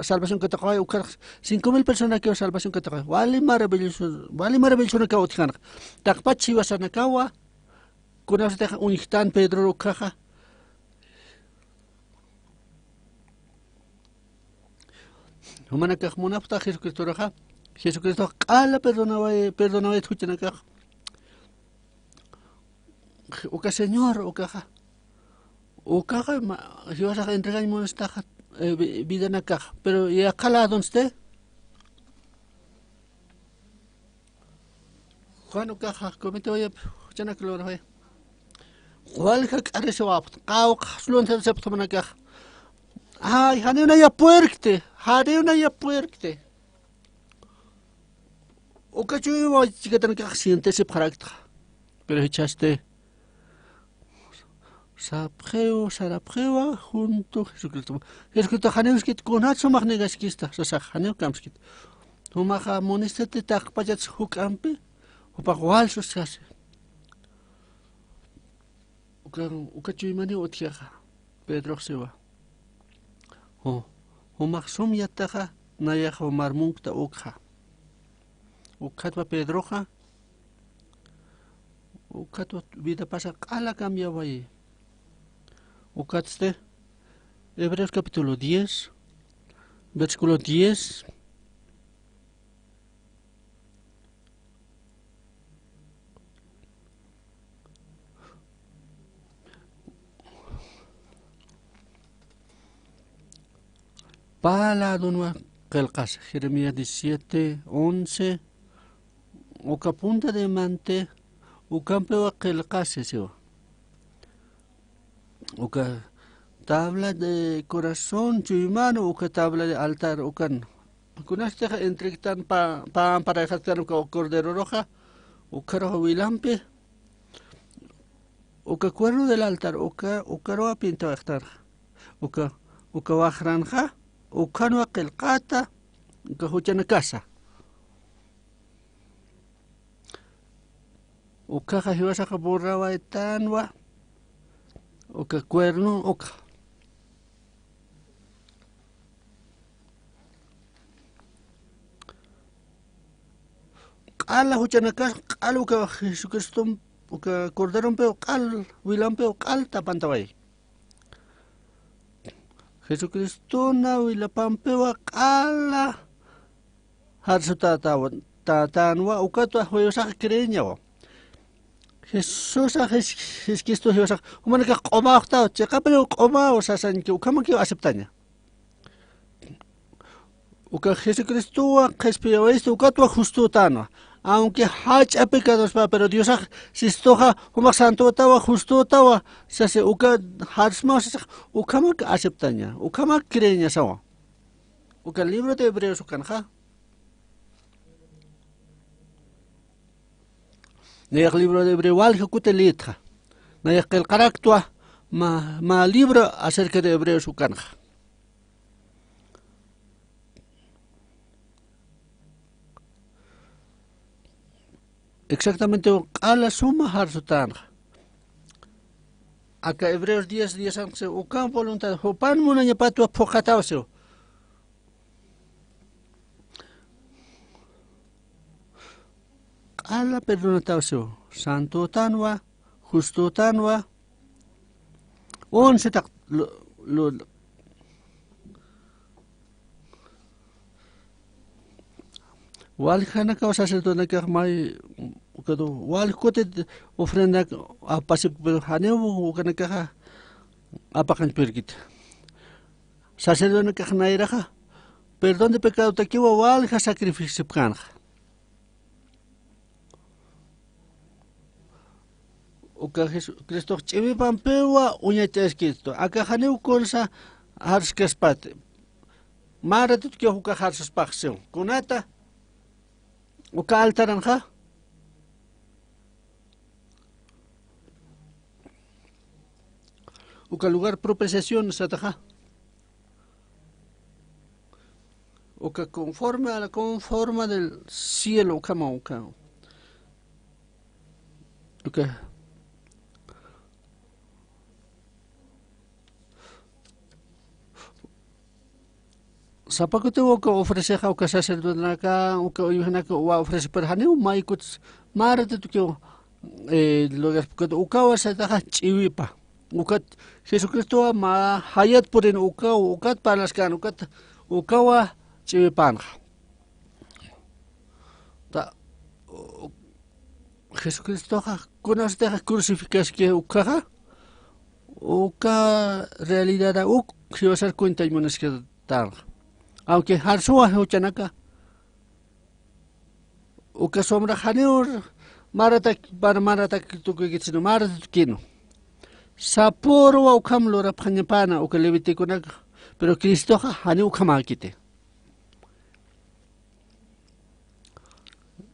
salvación que tocaba, o kaja 5,000 personas que salvación que tocaba. Vale maravilloso que otjan. Takpachi wasanakawa con esta unistán Pedro o kaja. Humana kaj munafta Jesucristo raja. Jesucristo qala perdonaba escuchanakaj. Oka Señor, okaja. Okaja si vas a entregar mi esta vida nakaj, pero ya qala donde esté. Juan okaja, comete vaya chanaklo raja. Walja aresewap, qaw slon septomanakaj. Ay, haré una ya puerte. O cacho iba chica tan que accidente se parakta. Pero echaste sarapjeva junto Jesucristo. Jesucristo haneu skit konatso magnegas kista, sa haneu kamskit. Humaja monestete takpajats hukampe, upaqwal so sase. O cacho imani otjaja. Pedro sewa. Humaksum yataja nayaja marmunkta ukha. Ukhatwa Pedroja. Ukhatwa vida pasa qala cambiaba ahí. Ukhatste Hebreos capítulo 10, versículo 10. Pala donua kelkas Jeremías 17, 11. Uka punta de mante ukampewa kelkas eso. Uka tabla de corazón chuimano uka tabla de altar ukan. Kunaste entretan para jactar uka cordero roja ukaro wilampe. Uka cuerno del altar ukaro pinta altar. Uka wajranja ukano kelkata uka huchana casa. Uka hiwasa borrawa etanwa uka cuerno uka qala huchana casa qala uka Jesucristo uka cordero peo qal wilampeo qal tapantawai Jesucristo na wilapampewa qala harsu tatanwa uka to hiwasa creñawa Jesús es que esto es humana que coma octavo, checa pero coma o sea san que ukama que aceptaña. Uka Jesucristo respiro esto ukato justo tano. Aunque hacha pecados pa pero Dios si estoja uma santo tawa justo tawa se uka harsma ukama que aceptaña. Ukama creña sawa. Uka libro de Hebreos ukanja. Nayaq libro de Hebreo que letra. Nayaq el carácter ma libro acerca de Hebreos ukanja. Exactamente a la suma harsutanja. Acá Hebreos 10 antes ukan voluntad hopan munanya patua pokatawseo. ala perdonatawseo. Santo tanwa, justo tanwa. 11 tak lo Walhana ka sacerdote ka may kado wal kote ofrenda apasip haneu kana ka apakan pergit. Sacerdote ka naira ka perdón de pecado te kiwa wal ka sacrificio kan. Oka Cristo chivi pampewa unya teskisto aka haneu konsa harskespat. Mara tut ke hoka harsas paxeu. Kunata Oka altaran ka? Oka lugar propiciación sataja. Oka conforme a la conforma del cielo kama oka. Oka. Sapa ko te oka ofrece ka oka sacerdote naka oka ihana ko wa ofrece per haneu maikut mara te tukyo lugar ko oka wa sataja chiwipa oka Jesucristo ma hayat porin oka palas kan oka wa chiwipan ta Jesucristo ha conoce crucificas que oka realidad si va a ser cuenta y mones que tal aunque harsua huchanaka uka sombra haneur maratak tukikitsino maratukino saporo wa ukamlo rapanyapana uka levitikunak pero Cristo hani ukamakite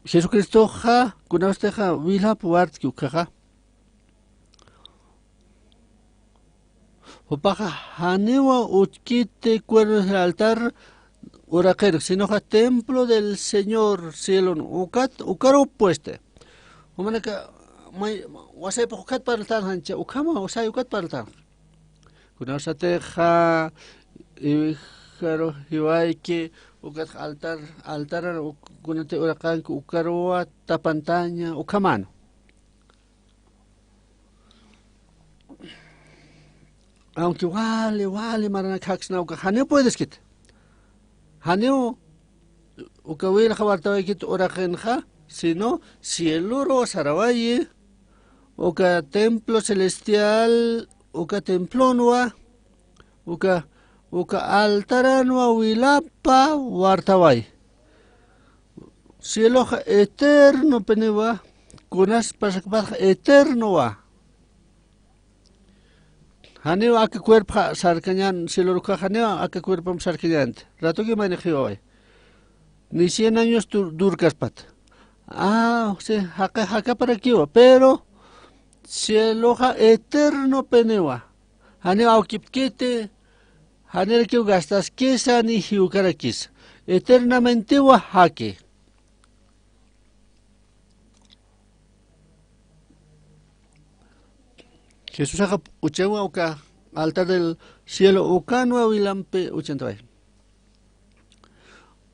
Jesucristo kunasteja wilha puart ukaha opaja hanewa utkite cuernos del altar Oraquero, sino templo del Señor cielo ukaro pueste. Omanaka wasay pakukat para tan hancha ukama wasay ukat para tan. Kuna sateja ibijaro hiwaiki ukat altar kunate urakan ukaro tapantaña ukamano. Aunque vale maranacaxna ukahane puedes kit. Haneo ukawil khawartawa kit orakenja sino cielo ro sarawaye uka templo celestial uka templo noa uka altaranwa wilapa wartaway cielo eterno penewa kunas pasakpa eterno wa Haneo aka cuerpo sarcañan, si lo ruca haneo aka cuerpo sarcañante. Rato que manejo hoy. Ni 100 años durcas pat. Sí, haka para aquí, pero si el hoja eterno penewa. Haneo aukipkete, haneo que gastas quesa ni hiucarakis. Eternamente wa hake. Jesús haga uchewa uka altar del cielo ukanwa wilampe uchentaway.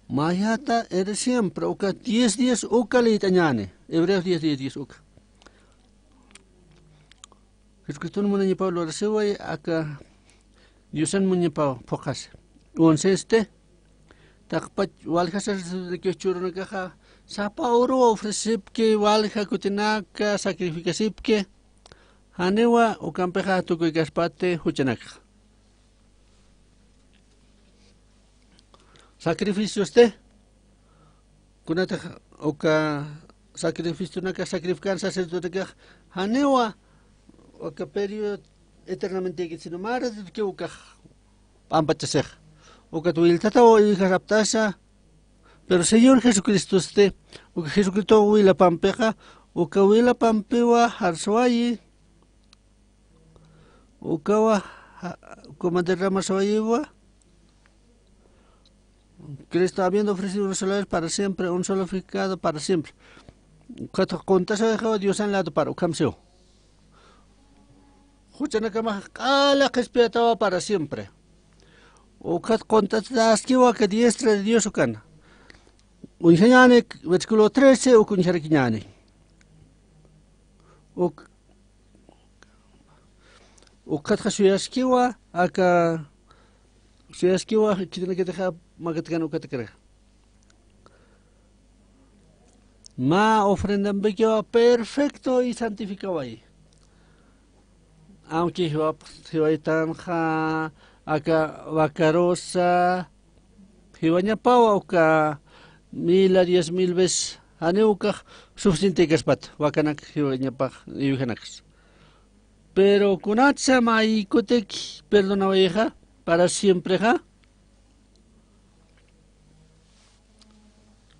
Mayata eres siempre uka 10 días uka leitañane. Hebreos 10 uka. Jesucristo no muñe Pablo receway aka Diusan muñe Pablo pocas. Unseste takpat walhasar de que churno caja sapa oro ofrecip que walha kutinaka sacrificasip que Hanewa ukampeja tukuikaspate huchanaka. Sacrificio este. Kunata uka sacrificio naka sacrificar sacerdote ka. Hanewa uka periodo eternamente que sino mara que uka ampachasej. Uka tuiltata o hijasaptasa. Pero Señor Jesucristo este. Uka Jesucristo huila pampeja. Uka huila pampewa harswayi. Ukawa como derramas oiwa Cristo habiendo ofrecido una sola vez para siempre un solo pecado para siempre Cuando contas a Dios en lado para ukamseo Juchana kama kala que expiatowa para siempre Ukat contas das kiwa que diestra de Dios ukan Unxañane, versículo 13, ukunxariquiñane. Ukatja suyaskiwa, aka suyaskiwa, chitana que deja magatkan ukatakara. Ma ofrenda bekiwa perfecto y santificado ahí. Aunque hiwa tanja, aka vacarosa, hiwaña pawa uka 1000 a 10,000 veces. Aneuka suficiente gaspat, wakanak hiwaña paj iwijanakas. Pero kunatsa maikotek, perdona oveja, para siempre ja.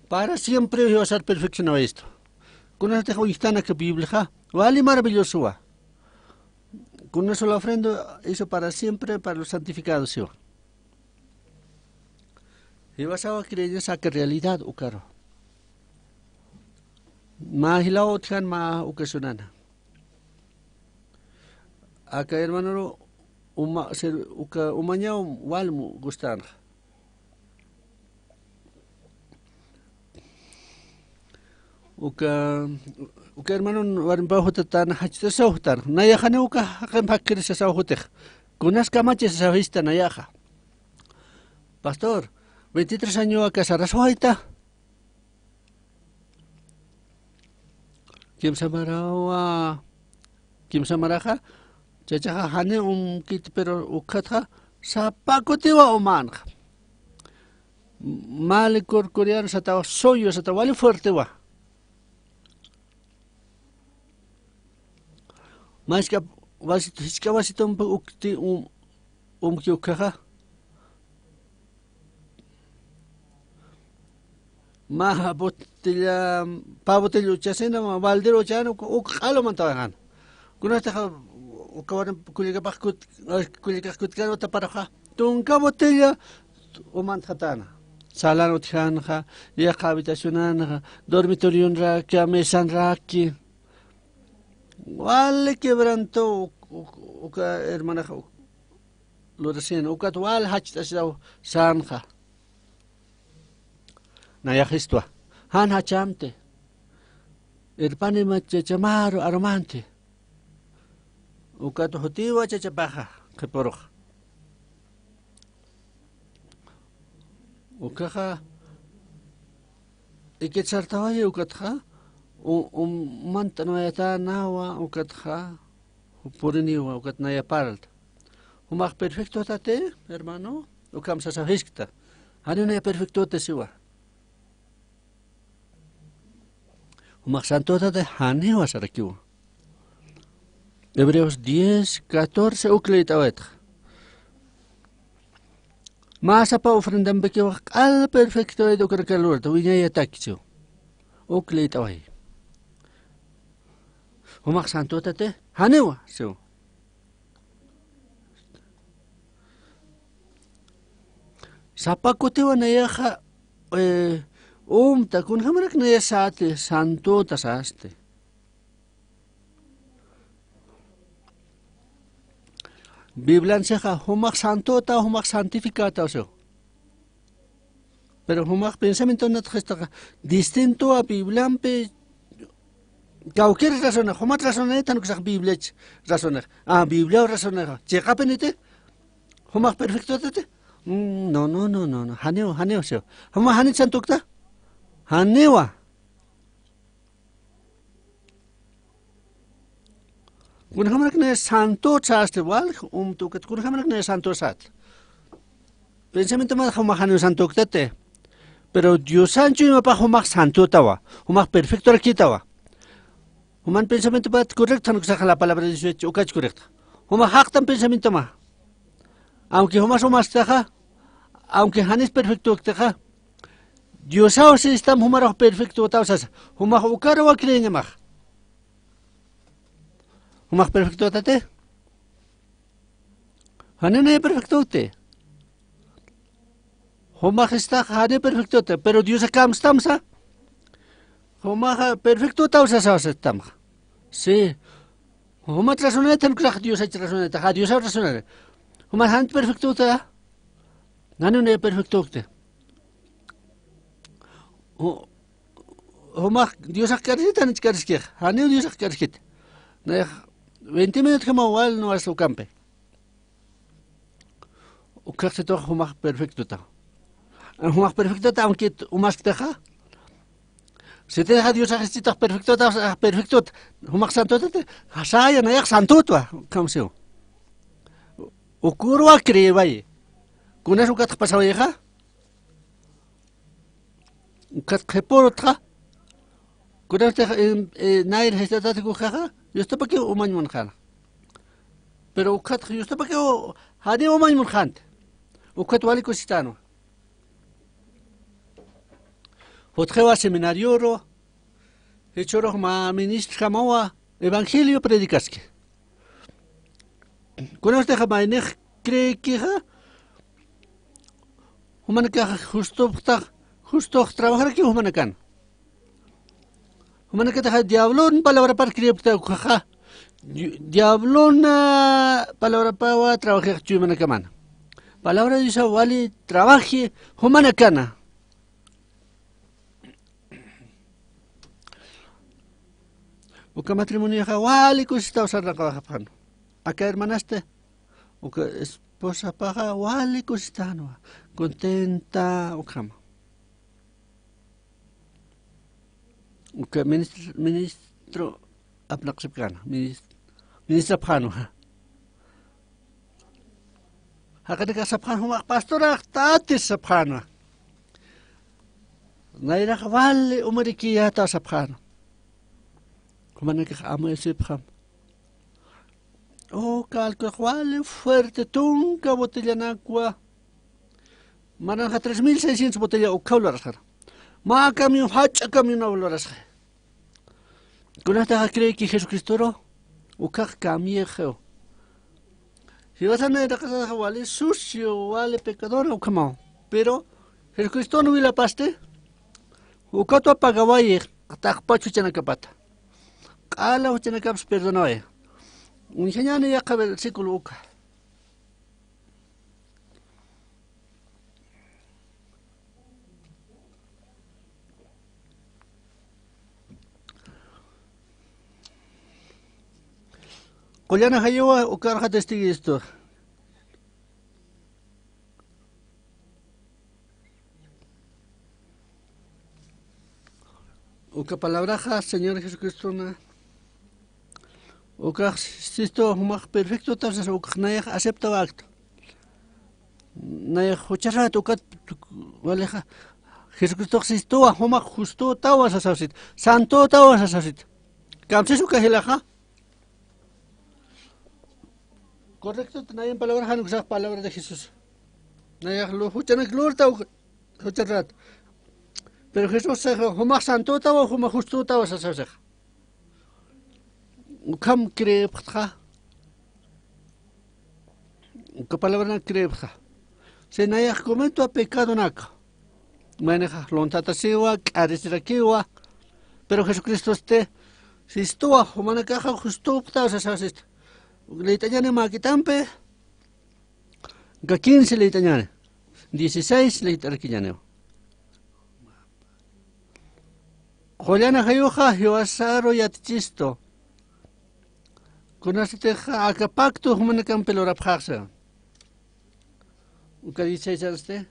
Para siempre va a ser perfeccionado esto. Kunatsa oistana que Biblia ja, vale maravilloso va. Con una sola ofrenda, eso para siempre, para los santificados. Y vas a creer esa que realidad, ukaro. Ma hilao tjan ma ocasionana. Acá hermano umaña walmu gustan. Uka hermano warimba hutatan hachita sauhtan. Nayahane uka hakan pakir sa sauhuteh. Kunas kamaches sa vista nayaha. Pastor, 23 años acá sarasuaita. Kim samaraja. Chacha hane kit pero ukatha sapakotiwa omanja. Male coreano satawa soyo satawa vale fuerte wa. Mas que vasito ukti kiukaha. Ma botella pa botella chasena valdero chano ukalo mantahan. Kunasta ukawaran kulikakut kano taparaja. Tunka botella o manhatana. Salano tjanja, ya habitacionanja, dormitorio ra, que mesan raki. Wale quebrantó uka hermana lo recién uka tual hachta sanja. Naya histua. Han hachamte. Irpani machachamaro aromante. Ukato hotiwa chachapaja, keporoja. Ukaja iketsartawaya ukatja mantanoyata nawa ukatja puriniwa ukatnaya paralt. Umag perfecto tate, hermano, ukam sasahiskta. Hanunaya perfecto te siwa. Umag santo tate haniwa sarakiwa. Hebreos 10, 14, ukleita wetja. Masa pa ofrendan bekiwa al perfecto edo kerkalurta, wiñaya takichu. Ukleita wai. Umag santo tate, haniwa, siwa. Sapakotiwa nayaja, kun hamarak naya saate, santo tasaste. Biblia seja humak santo ta humak santificado so. Pero humak pensamiento no gesta distinto a Biblia pe cualquier razón, humak razón tan que Biblia razón. Ah, Biblia razón. Llega penite. Humak perfecto tate. No. Haneo so. Humak hanit santo ta. Hanewa. Kun hamarak na santo chaste wal tukat kun hamarak na santo sat. Pensamiento más humahanu santo tate. Pero Dios sancho y mapa humak santo tawa, humak perfecto aquí tawa. Human pensamiento pat correcto no saca la palabra de Dios o cach correcta. Humak haktan pensamiento ma. Aunque humas taja, aunque hanes perfecto taja. Dios sao se está humaro perfecto tawa sasa. Humak ukaro wa creen ma. Humak perfecto tate. Hanene perfecto te. Humak está hane perfecto te, pero Dios acam stamsa. Humak perfecto tausa sa stamma. Sí. Humak razoneta no crach Dios ha razoneta, ha Dios ha razoneta. Humak han perfecto te. Hanene perfecto te. Humak Dios akarita ni chkarskih. Hani Dios akarskit. Na 20 minutos que mawal no es campe. O que se toca humak perfecto ta. Humak perfecto ta aunque humak teja. Si te deja Dios akarskita perfecto ta perfecto. Humak santo ta. Hasaya na yak santo ta. Kamseo. O kurwa krevai. Kuna su kat pasao yeja. Kat kheporotra. Kuna te nair hestata te kujaja. Yo estoy para que uman munkhana. Pero kat yo estoy para que hadi uman munkhant. Ukat wali kusitano. Hotjewa seminario ro. Hechoro ma ministra mawa evangelio predicaske. Kuna usted jama enej cree que ja. Humana que justo trabajar que humana can. Humana que te diablón palabra para cripta ujaja. Diablón palabra para trabajar que humana camana. Palabra de esa vale trabaje humana cana. Uka matrimonio ja vale cosita usar la cabajan. Acá hermanaste. Uka esposa paga vale cosita no. Contenta ukama. Uka ministro apnaksipkana. Ministra pano. Hakadika sapkano pastora tatis sapkano. Naira vale umarikia ta sapkano. Kumana que amo ese pram. Oh, calco vale fuerte tunca botella na agua. Maranja 3600 botella o caulas. Ma camión hacha camión no valoras. Con esta cree que Jesucristo o car camiejo. Si vas a ir a casa vale sucio, vale pecador o como. Pero Jesucristo no vi la paste. O cato apagaba y atapacho chana capata. Ala chana caps perdonoe. Un señor ya cabe el ciclo uca. Collana hayoa o carja testigisto. O que palabraja Señor Jesucristo na. O que sisto humach perfecto tas o que naya acepta acto. Naya huchara to kat waleja Jesucristo sisto humach justo tawas asasit. Santo tawas asasit. Kamsesu ka helaja. Correcto, naya palabra han usar palabra de Jesús. Naya lo huchana glorta hucharat. Pero Jesús se humach santo tawa humach justo tawas asasit. Kam crepja. ¿Qué palabra crepja? Se naya comento a pecado naka. Maneja lontata siwa, arisrakiwa. Pero Jesucristo si estuvo humana caja justo tawas asasit. Le italiane maquitampe. Ga 15 le italiane. 16 le italiane. Joliana hayuja hiwasaro yatchisto. Con este acapacto humana campelo rapjarse. ¿Qué dice este?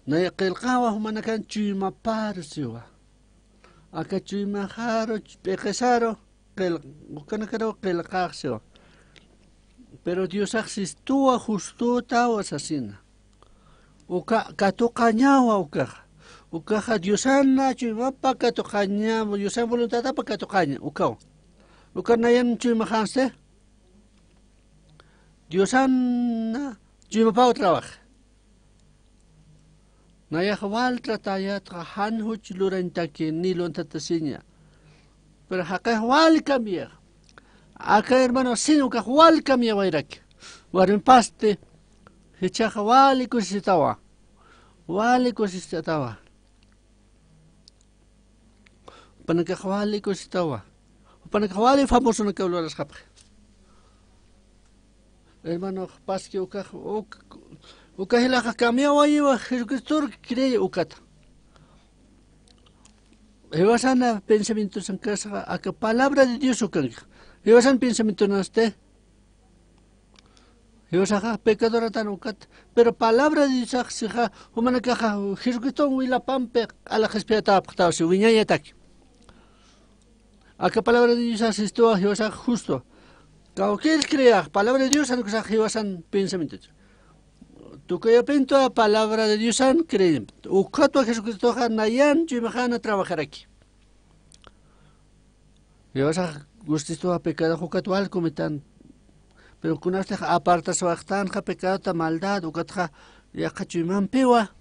Naya qilqawa humana kan chima parsiwa. Aka chima jaro pekesaro buscana creo qilqaqsiwa. Pero Dios existúa justo tawa asesina. Uka katuqañawa ukaja Diosana chimapa katuqañawa Diosan voluntad pa katuqaña uka nayan chimajanse Diosana chimapa trabaja. Naya jawal trataya trajan huch lurenta que ni lontatasiña. Pero acá jawal cambia. Acá hermano sino que jawal cambia wairak. Warin paste hecha jawal kusitawa. Wali kusitawa. Pana que jawal kusitawa. Pana que jawal famoso no que hablo las japre. hermano paski uka hilaja cambiaba iba Jesucristo cree ukata. Evasana pensamientos en casa a que palabra de Dios ukan. Evasan pensamiento naste. Evasaja pecadora tan ukat. Pero palabra de Dios sija humana caja Jesucristo huila pampe a la gespiata apta se viña y ataque. A que palabra de Dios asistió a Evasa justo. Como que él crea palabra de Dios a que Evasan pensamientos. Tu que yo pinto a palabra de Dios an creen. Ukato a Jesucristo nayan chimajana trabajar aquí. Evasa gustisto a pecado jocatual cometan. Pero con usted aparta su actan ja pecado ta maldad ukatja ya cachuman pewa.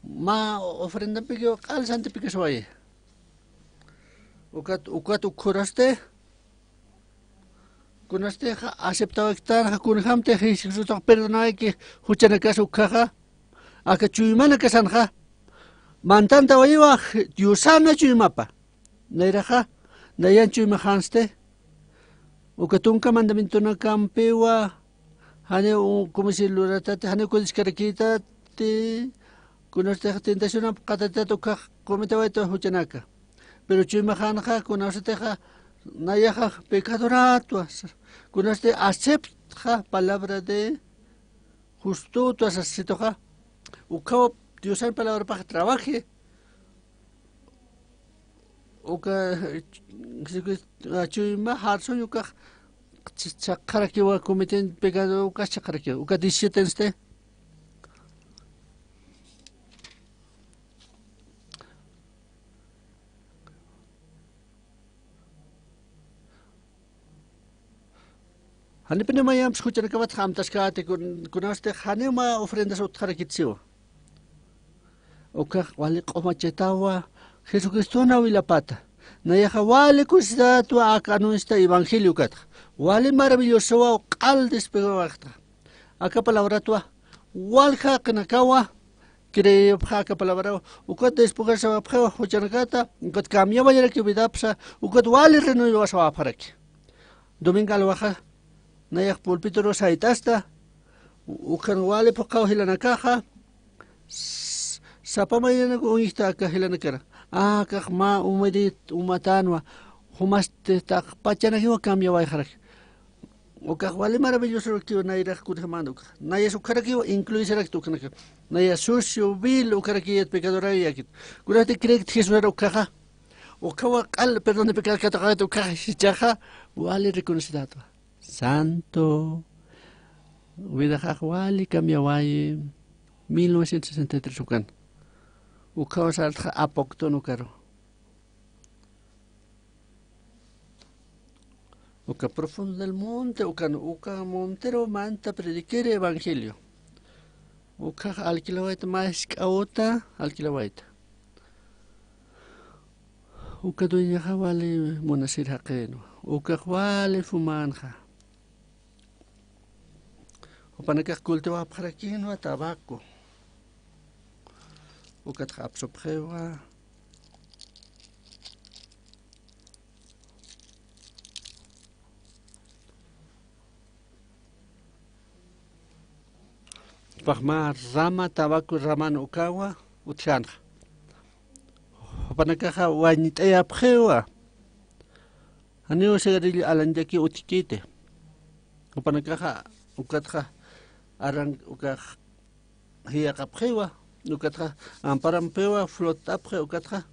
Ma ofrenda pequeo al sante pique soye. Ukat ukuraste. Con usted aceptado actan ja con hamte Jesús perdona que huchana caso caja. A cachuman que sanja. Mantanta oiva yusana chumapa. Nairaja nayan chumahanste. Ukatunka mandamiento na campewa hane como si lo ratate hane ko discarakita te con esta tentación katata to ka cometa va to huchanaka pero chima hanja con esta nayaja pecadora con este acepta palabra de justo tu asesitoja ukao Dios en palabra para trabaje uka chima harso yuka chakaraki wa cometen pecado uka chakaraki uka 17 este Hani pene mayam escuchar que va tramtas kate con este hani ma ofrendas utkarakitsio uka wali qomachetawa Jesucristo na huila pata. Nayaja wale kusida tu acá no está evangelio kata. Wale maravilloso wa al despegó acta. Acá palabra tu walja kanakawa creo acá palabra ukat después se va a hochanakata ukat cambiaba ya que vidapsa ukat wale renueva sa para aquí. Domingo lo baja nayaj pulpito rosa itasta ukan wale pokaw hilana caja sapama yana ko ista ka hilana kara. Kakma umedit umatanwa humaste tak pachana hiwa cambia va a vale maravilloso que naira kudhamando naya sukaraki incluye será tu kana naya sucio vil ukaraki et pecadora y aquí curate cree que Jesús era ukaja ukawa al perdón de pecado que toca tu caja chaja vale reconocido santo vida wali cambia vai 1963 ukan ukawa sarta apokto no caro uka profundo del monte uka montero manta prediquere evangelio uka alquilawaita más kaota alquilawaita uka dueña wale monasir haqeno uka wale fumanja upanaka cultiva paraquino tabaco uka trapsoprewa Pagma rama tabaco raman ukawa utjanja upanaka wanitaya prewa anio segarili alandaki utikite upanaka ukatja arang uka hiya prewa ukatra amparam pewa flota pre ukatra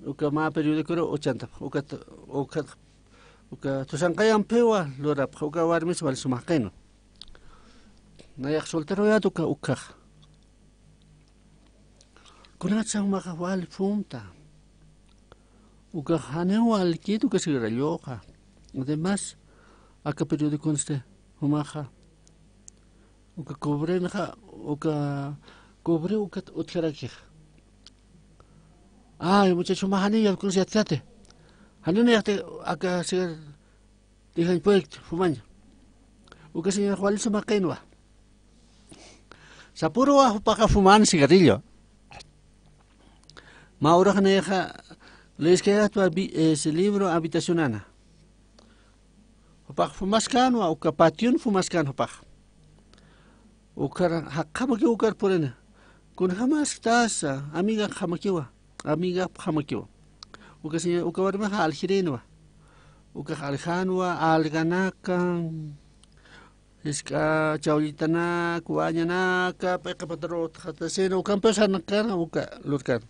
ukama periódico 80 uka tusankayam pewa lora uka warmis wal sumakeno nayak soltero ya uka kunatsa maka wal funta uka hanewa al kitu que se relloja además aka periódico este humaja uka cobrenja uka cobre ukat utkaraki ay muchacho mahani ya kun siatate hanune yakte aka ser dihan proyecto fumanya uka señor Juan Sumakenwa sapuro wa paka fuman cigarrillo maura haneja les queda tu ese libro habitacionana Hopaq fumaskanwa uka patio fumaskan hopaq. Ukar hakamaki ukar porena. Kun jamás tasa amiga jamakiwa. Amiga jamakiwa. Uka señor uka warma algirenwa. Uka aljanwa alganaka. Iska chaulitana kuanyana peka patro hatasena uka empezar kana uka lurkan.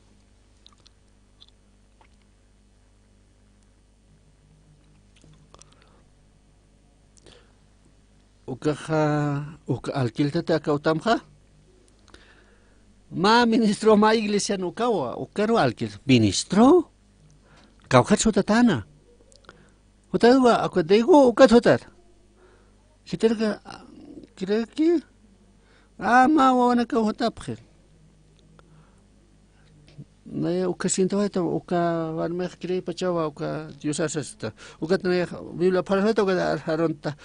Uka alquilta kautamja. Ma ministro ma iglesia no kawa ukaro alquil. Ministro? Kaukat tatana. Utawa aku dego ukat hotar. Kita kira ma wana ka hotapre. Na uka sintoita uka warme kire pachawa uka diosasasta. Uka tne biblia parafeta uka haronta.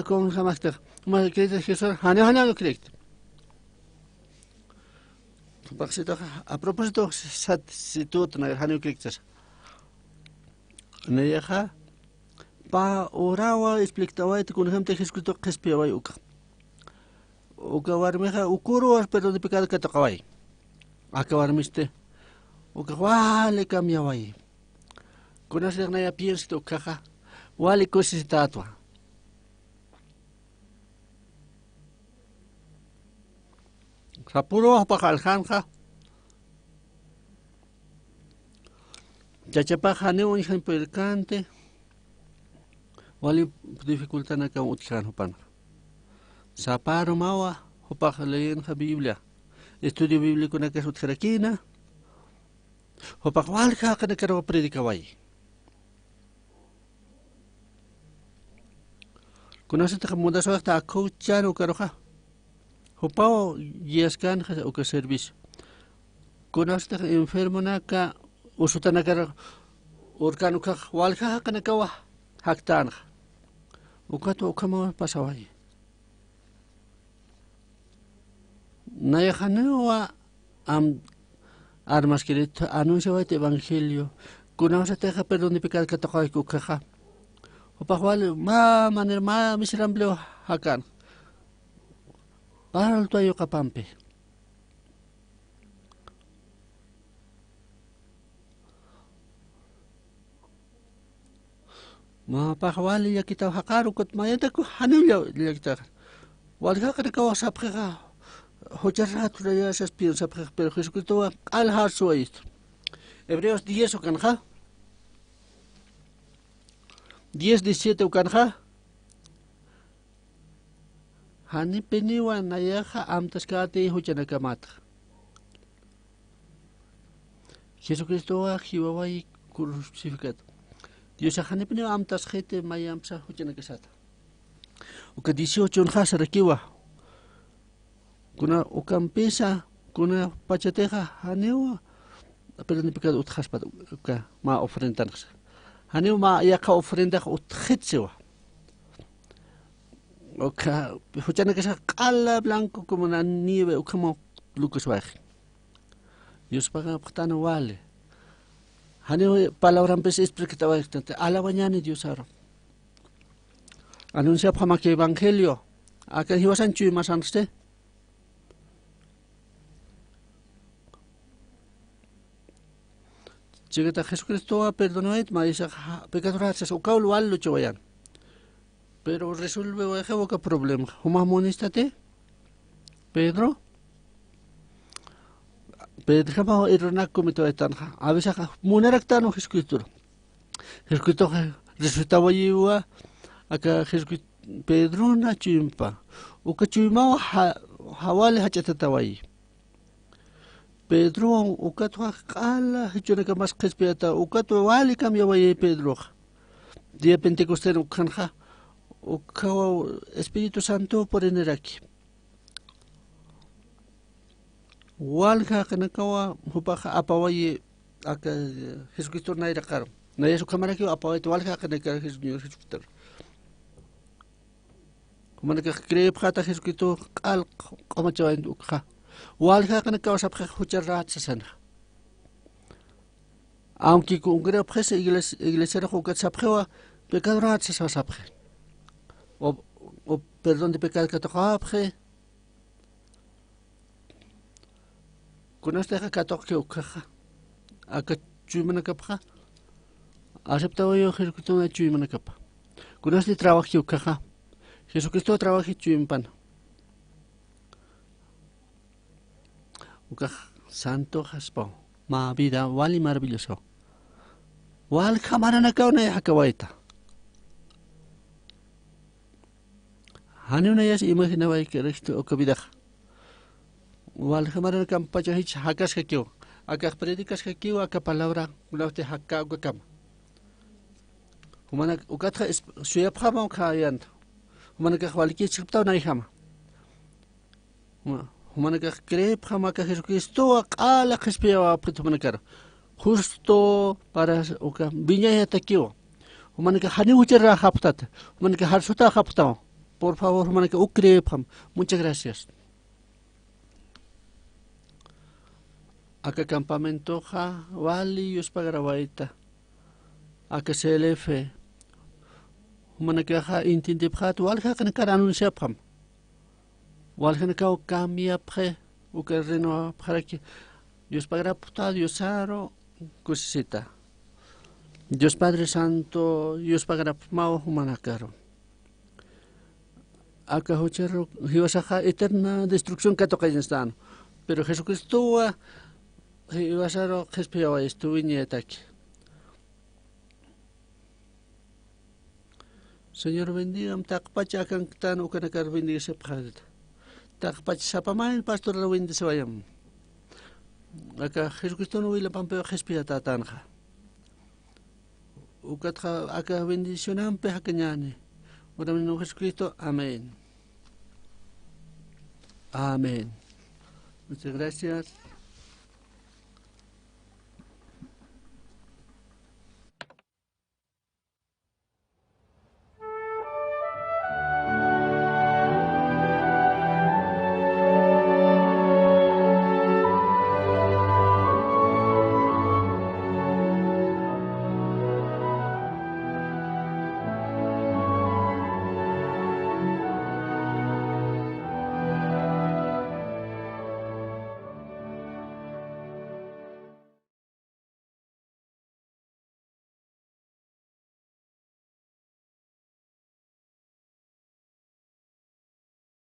Con jamás te ma kire Jesús hanya lo kire. A propósito, situat na hanya kire. Neja pa orawa explictaba con gente que escrito que espiaba uka. Uka warmeja ukuro pero de pecado que tocawai. Aka warmiste. Uka wale cambiawai. Con hacer na ya pienso caja. Wale cositatua. Sapuro pa kalhanja. Chachapa jane un ejemplo del cante. Wali dificultad na ka utkan hopan. Saparo mawa hopa leen la Biblia. Estudio bíblico na ka utkarakina. Hopa walka ka na ka predikawai. Kuno sa ta muda sa ta coachan o karoha. Hopa yeskan o ka service. Kuno sa ta enfermo na ka usutan na ka orkano ka walka ka na ka haktan. Ukato ukama pasawai. Nayajanewa armas que anunciaba el evangelio. Kuna se teja perdón de pecado que toca kukaja. Opa wale ma manera ma miserable hakan. Para el tuyo kapampe. Ma pahwali ya kita hakaru kot mayata ku hanulya ya kita. Walga ka ka wasapga. Hojarrat ya esas piensa pero Jesucristo al harso esto. Hebreos 10 okanja. 10:17 okanja. Hani peniwa nayaja amtaskate hochanakamat. Jesucristo jiwawai crucificado. Dios hani peniwa amtaskete mayamsa hochanakasata. Uka 18 onja rekiwa. Kuna ukampesa kuna pachateja hanewa pero ni pecado utjaspa ka ma ofrendanas hanewa ma ya ka ofrenda utjetsewa oka huchana que qala blanco como una nieve o como lucas waj Dios paga ptano wale hanewa palabra empecé explicaba a la mañana Dios aro anuncia para que evangelio acá iba sanchu más antes Llegata Jesucristo perdonó ma isa pecadores o kaulo allo choyan. Pero resuelve o eje boca problema. Huma monistate Pedro kama irona komito etanja. A veces munaraktan Jesucristo. Jesucristo resultaba yiwa aka Jesucristo Pedro na chimpa. O ka chima hawale hachatawai. Pedro ukatwa qala hichona ka mas qespiata ukatwa wali cambia waye Pedro día Pentecostés ukanja ukawa Espíritu Santo por eneraki walja kanakawa hupaja apawaye aka Jesucristo naira karo na yesu kamara ki apawaye walja kanaka Jesucristo como que cree pata Jesucristo qal como chawan ukja Walga kana ka usap hucharat sasana. Aunque con gran presa iglesia jugat sapjewa pecadrat sasapje. o perdón de pecado que tocaje. Kunas deja katok que ukaja. Aka chuimana kapja. Aceptado yo Jesucristo na chuimana kapa. Kunas de trabajo que ukaja. Jesucristo trabaja chuimpan. Ukaj santo jaspo. Ma vida wali maravilloso. Wal kamarana kauna ya hakawaita. Hani una ya se imaginaba que Cristo o kabidaja. Wal kamarana kam pacha hich hakas hakio. Aka predicas hakio aka palabra unaute hakka ukam. Humana ukatra suya prama ukayan. Humana ka waliki chipta na ihama. Humana ka cree prama ka Jesucristo akala khespia wa humana kar. Justo para uka viña ya takio. Humana ka hani uchera haptat. Humana ka harsuta haptao. Por favor, humana ka ukre pram. Muchas gracias. Aka campamento ja wali yus pagarawaita. Aka CLF. Humana ka ja intindi prat wal ja kana karanu sepam. Wal ja ka cambia pre uka reno para que Dios pagará puta Dios aro cosita. Dios Padre Santo, Dios pagará mao humana caro. Aka hochero hiwasaja eterna destrucción que toca en pero Jesucristo hiwasaro jespiawa esto viñetaki. Señor bendiga takpacha kan tan ukanakar bendiga se phadet. Takpacha sapamain pastor la windi se vayam. Aka Jesucristo no wila pampeo jespia tatanja. Ukatra aka bendicionam pe hakanyane. Ora en Jesucristo, amén. Amén. Muchas gracias.